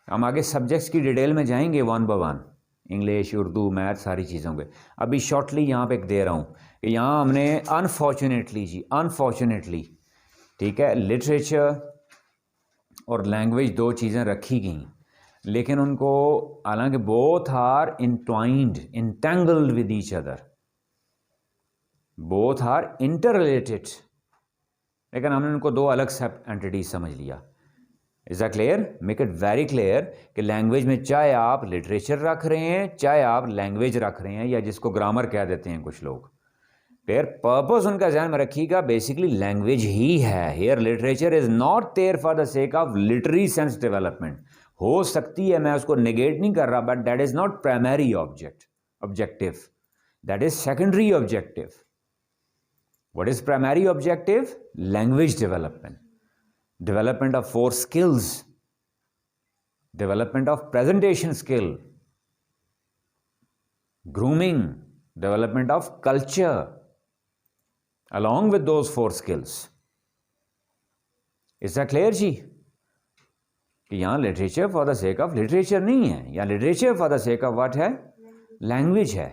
हम आगे सब्जेक्ट्स की डिटेल में जाएंगे one by one, English, Urdu, math, सारी चीज़ों पे। अभी शॉर्टली यहाँ पे दे रहा हूँ कि यहाँ हमने अनफॉर्चुनेटली जी, अनफॉर्चुनेटली, ठीक है, लिटरेचर और लैंग्वेज 2 चीज़ें रखी गई, लेकिन उनको हालांकि both are intertwined, entangled with each other, both are interrelated, लेकिन हमने उनको 2 अलग सब एंटिटीज समझ लिया। Is that clear? Make it very clear कि लैंग्वेज में चाहे आप लिटरेचर रख रहे हैं, चाहे आप लैंग्वेज रख रहे हैं, या जिसको ग्रामर कह देते हैं कुछ लोग, फिर पर्पस उनका ध्यान में रखिएगा, बेसिकली लैंग्वेज ही है। Here literature is not there for the sake of literary sense development. हो सकती है, मैं उसको नेगेट नहीं कर रहा, but that is not primary objective, that is secondary objective. What is primary objective? Language development. Development of 4 skills. Development of presentation skill. Grooming. Development of culture. Along with those 4 skills. Is that clear जी? कि यहाँ literature for the sake of literature नहीं है, या literature for the sake of what है? Language है।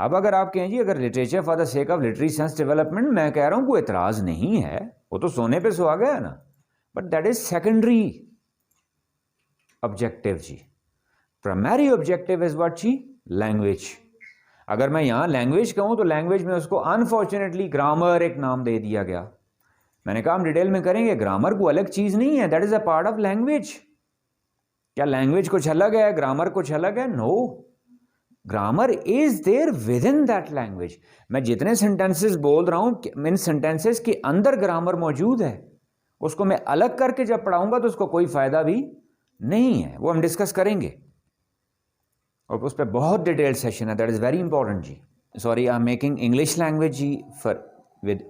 अब अगर आप कहें जी अगर literature for the sake of literary sense development, मैं कह रहा हूँ कोई एतराज़ नहीं है, वो तो सोने पे सुहागा है ना, but that is secondary objective जी। प्राइमरी ऑब्जेक्टिव इज व्हाट जी? लैंग्वेज। अगर मैं यहाँ लैंग्वेज कहूँ तो लैंग्वेज में उसको अनफॉर्चुनेटली ग्रामर एक नाम दे दिया गया। मैंने कहा हम डिटेल में करेंगे, ग्रामर को अलग चीज़ नहीं है, that is a part of language. क्या लैंग्वेज कुछ अलग है, ग्रामर कुछ अलग है? No, grammar is there within that language. मैं जितने सेंटेंसेस बोल रहा हूँ इन सेंटेंसेस के अंदर ग्रामर मौजूद है, उसको मैं अलग करके जब पढ़ाऊंगा तो उसको कोई फायदा भी नहीं है, वो हम डिस्कस करेंगे और उस पर बहुत डिटेल्ड सेशन है, दैट इज वेरी इंपॉर्टेंट जी। Sorry, I am making English language जी for with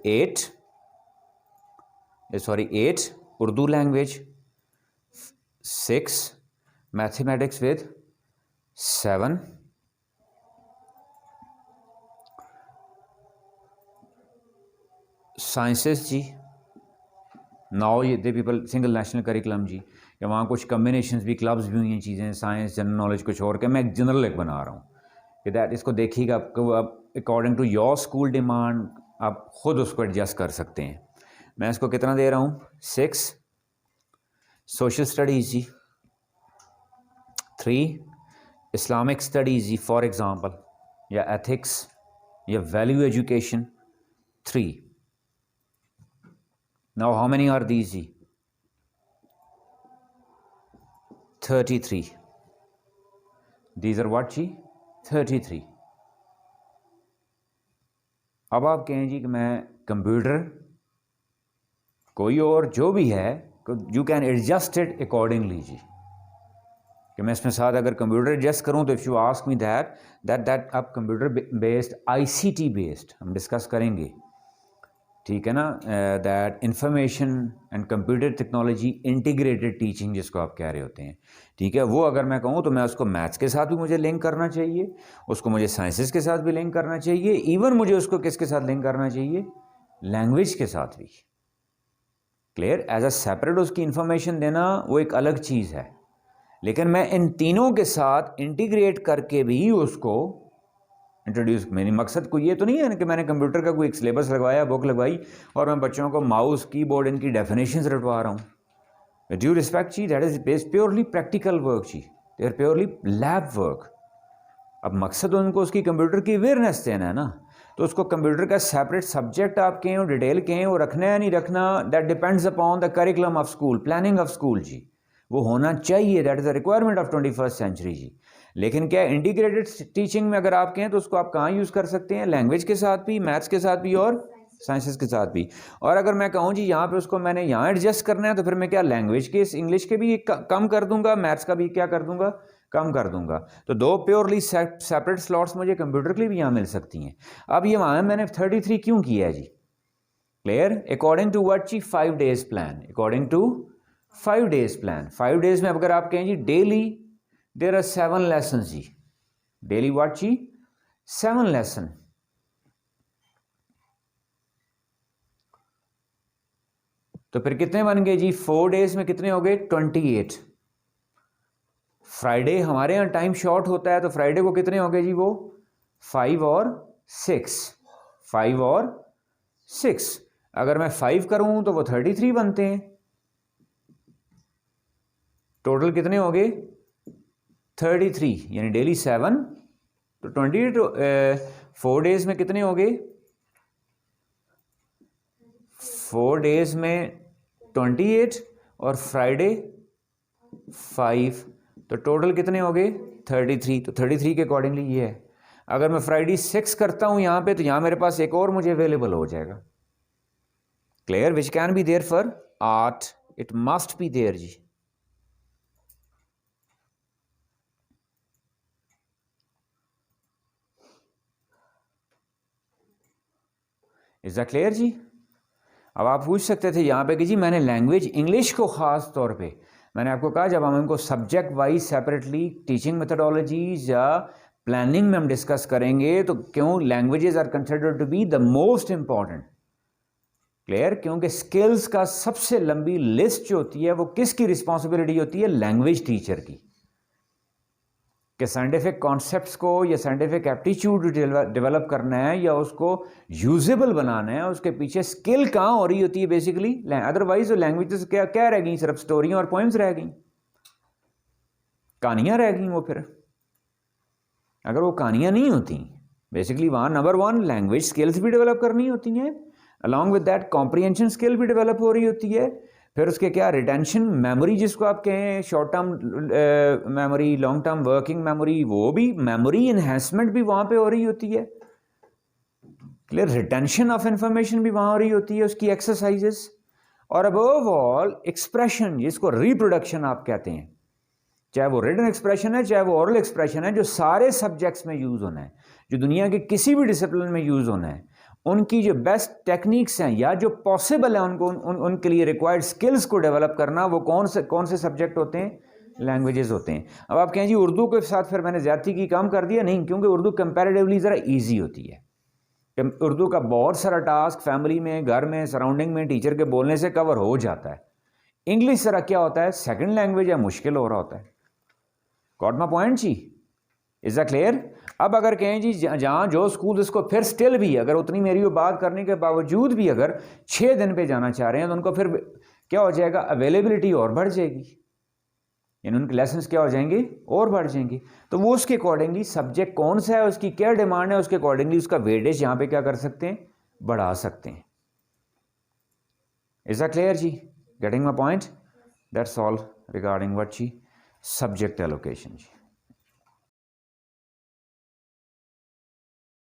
8 Urdu language 6 mathematics with 7 sciences जी 9 ये they people single national curriculum जी, या वहाँ कुछ कम्बिनेशंस भी, क्लब्स भी हुई हैं, चीज़ें साइंस जनरल नॉलेज कुछ और के, मैं एक जनरल एक बना रहा हूँ कि दैट इसको देखिएगा, आपको according to your school demand आप खुद उसको एडजस्ट कर सकते हैं। मैं इसको कितना दे रहा हूँ? 6 सोशल स्टडीज़ जी, 3 इस्लामिक स्टडीज़ जी फॉर एग्ज़ाम्पल, या एथिक्स या value education 3। Now how many are these जी? 33. These are what जी? 33. अब आप कहें जी कि मैं कंप्यूटर कोई और जो भी है, you can adjust it accordingly जी, कि मैं इसमें साथ अगर कंप्यूटर एडजस्ट करूं तो if you ask me that अब कंप्यूटर बेस्ड आईसीटी बेस्ड हम डिस्कस करेंगे, ठीक है ना, that information and computer technology integrated teaching जिसको आप कह रहे होते हैं, ठीक है, वो अगर मैं कहूँ तो मैं उसको मैथ्स के साथ भी मुझे लिंक करना चाहिए, उसको मुझे साइंसेस के साथ भी लिंक करना चाहिए, इवन मुझे उसको किसके साथ लिंक करना चाहिए? लैंग्वेज के साथ भी। क्लियर? एज अ सेपरेट उसकी इंफॉर्मेशन देना वो एक अलग चीज़ है, लेकिन मैं इन तीनों के साथ इंटीग्रेट करके भी उसको इंट्रोड्यूस, मेरी मकसद कोई ये तो नहीं है कि मैंने कंप्यूटर का कोई एक सिलेबस लगवाया, बुक लगवाई और मैं बच्चों को माउस कीबोर्ड इनकी डेफिनेशंस रटवा रहा हूँ। विद ड्यू रिस्पेक्ट जी, that is based purely practical work जी, they are purely lab work. अब मकसद उनको उसकी कंप्यूटर की अवेयरनेस देना है ना, तो उसको कंप्यूटर का सेपरेट सब्जेक्ट आप कहें और डिटेल कहें वो रखना है नहीं रखना, that depends upon the curriculum of school, planning of school जी, वो होना चाहिए, that is the requirement of 21st century जी। लेकिन क्या इंटीग्रेटेड टीचिंग में अगर आप कहें तो उसको आप कहाँ यूज़ कर सकते हैं? लैंग्वेज के साथ भी, मैथ्स के साथ भी और साइंसेस के साथ भी। और अगर मैं कहूँ जी यहाँ पे उसको मैंने यहाँ एडजस्ट करना है तो फिर मैं क्या लैंग्वेज के इंग्लिश के भी कम कर दूंगा, मैथ्स का भी क्या कर दूंगा? कम कर दूंगा। तो दो प्योरली सेपरेट स्लॉट्स मुझे कंप्यूटर के लिए भी यहाँ मिल सकती हैं। अब ये वहाँ मैंने 33 क्यों किया है जी? क्लियर? अकॉर्डिंग टू व्हाट जी? 5 days plan, according to 5 days plan. 5 days में अगर आप कहें जी डेली देयर आर 7 lessons जी, डेली व्हाट जी? 7 lesson। तो फिर कितने बन गए जी? 4 days में कितने हो गए? 28। फ्राइडे हमारे यहाँ टाइम शॉर्ट होता है तो फ्राइडे को कितने हो गए जी? वो 5 और 6, 5 और 6। अगर मैं 5 करूं तो वो 33 बनते हैं। टोटल कितने हो गए? 33, यानी डेली 7 तो 28। 4 days में कितने हो गए? 4 days में 28 और फ्राइडे 5, तो टोटल कितने हो गए? 33। तो 33 के अकॉर्डिंगली ये है। अगर मैं फ्राइडे 6 करता हूं यहां पे तो यहां मेरे पास एक और मुझे अवेलेबल हो जाएगा। Clear? Which can be there for 8, it must be there जी। इज दैट क्लियर जी? अब आप पूछ सकते थे यहाँ पे कि जी मैंने लैंग्वेज इंग्लिश को ख़ास तौर पे, मैंने आपको कहा जब हम इनको subject wise separately teaching methodologies या प्लानिंग में हम डिस्कस करेंगे तो क्यों languages are considered to be the most important. Clear? क्योंकि स्किल्स का सबसे लंबी लिस्ट जो होती है वो किसकी रिस्पॉन्सिबिलिटी होती है? लैंग्वेज टीचर की। कि साइंटिफिक कॉन्सेप्ट्स को या साइंटिफिक एप्टीट्यूड डेवलप करना है या उसको यूजेबल बनाना है, उसके पीछे स्किल कहाँ हो रही होती है बेसिकली। अदरवाइज लैंग्वेजेस क्या क्या रह गई, सिर्फ स्टोरियाँ और पोइम्स रह गई, कहानियाँ रह गई वो। फिर अगर वो कहानियाँ नहीं होती बेसिकली, वहाँ नंबर वन लैंग्वेज स्किल्स भी डेवलप करनी होती हैं, along with that comprehension skill भी डेवलप हो रही होती है। फिर उसके क्या, रिटेंशन मेमोरी जिसको आप कहें, short term memory, long term working memory, वो भी मेमोरी इन्हेंसमेंट भी वहाँ पे हो रही होती है। क्लियर, रिटेंशन ऑफ इंफॉर्मेशन भी वहाँ हो रही होती है, उसकी एक्सरसाइजेस। और अबव ऑल एक्सप्रेशन, जिसको रिप्रोडक्शन आप कहते हैं, चाहे वो रिटन एक्सप्रेशन है चाहे वो ओरल एक्सप्रेशन है, जो सारे सब्जेक्ट्स में यूज़ होना है, जो दुनिया के किसी भी डिसिप्लिन में यूज़ होना है, उनकी जो बेस्ट टेक्निक्स हैं या जो पॉसिबल है उनको उनके लिए रिक्वायर्ड स्किल्स को डेवलप करना, वो कौन से सब्जेक्ट होते हैं, लैंग्वेजेस होते हैं। अब आप कहें जी उर्दू के साथ फिर मैंने ज़्यादती की, काम कर दिया, नहीं, क्योंकि उर्दू कंपैरेटिवली ज़रा ईजी होती है। उर्दू का बहुत सारा टास्क फैमिली में, घर में, सराउंडिंग में टीचर के बोलने से कवर हो जाता है। इंग्लिश जरा क्या होता है, सेकंड लैंग्वेज है, मुश्किल हो रहा होता है। गॉट माय पॉइंट जी, इज दैट क्लियर। अब अगर कहें जी जहाँ जो स्कूल इसको फिर स्टिल भी, अगर उतनी मेरी वो बात करने के बावजूद भी अगर 6 दिन पे जाना चाह रहे हैं, तो उनको फिर क्या हो जाएगा, अवेलेबिलिटी और बढ़ जाएगी, यानी उनके लेसन्स क्या हो जाएंगे, और बढ़ जाएंगे। तो वो उसके अकॉर्डिंगली सब्जेक्ट कौन सा है, उसकी क्या डिमांड है, उसके अकॉर्डिंगली उसका वेटेज यहाँ पे क्या कर सकते हैं, बढ़ा सकते हैं। इज दैट क्लियर जी, getting my point. That's all regarding what जी, सब्जेक्ट एलोकेशन जी।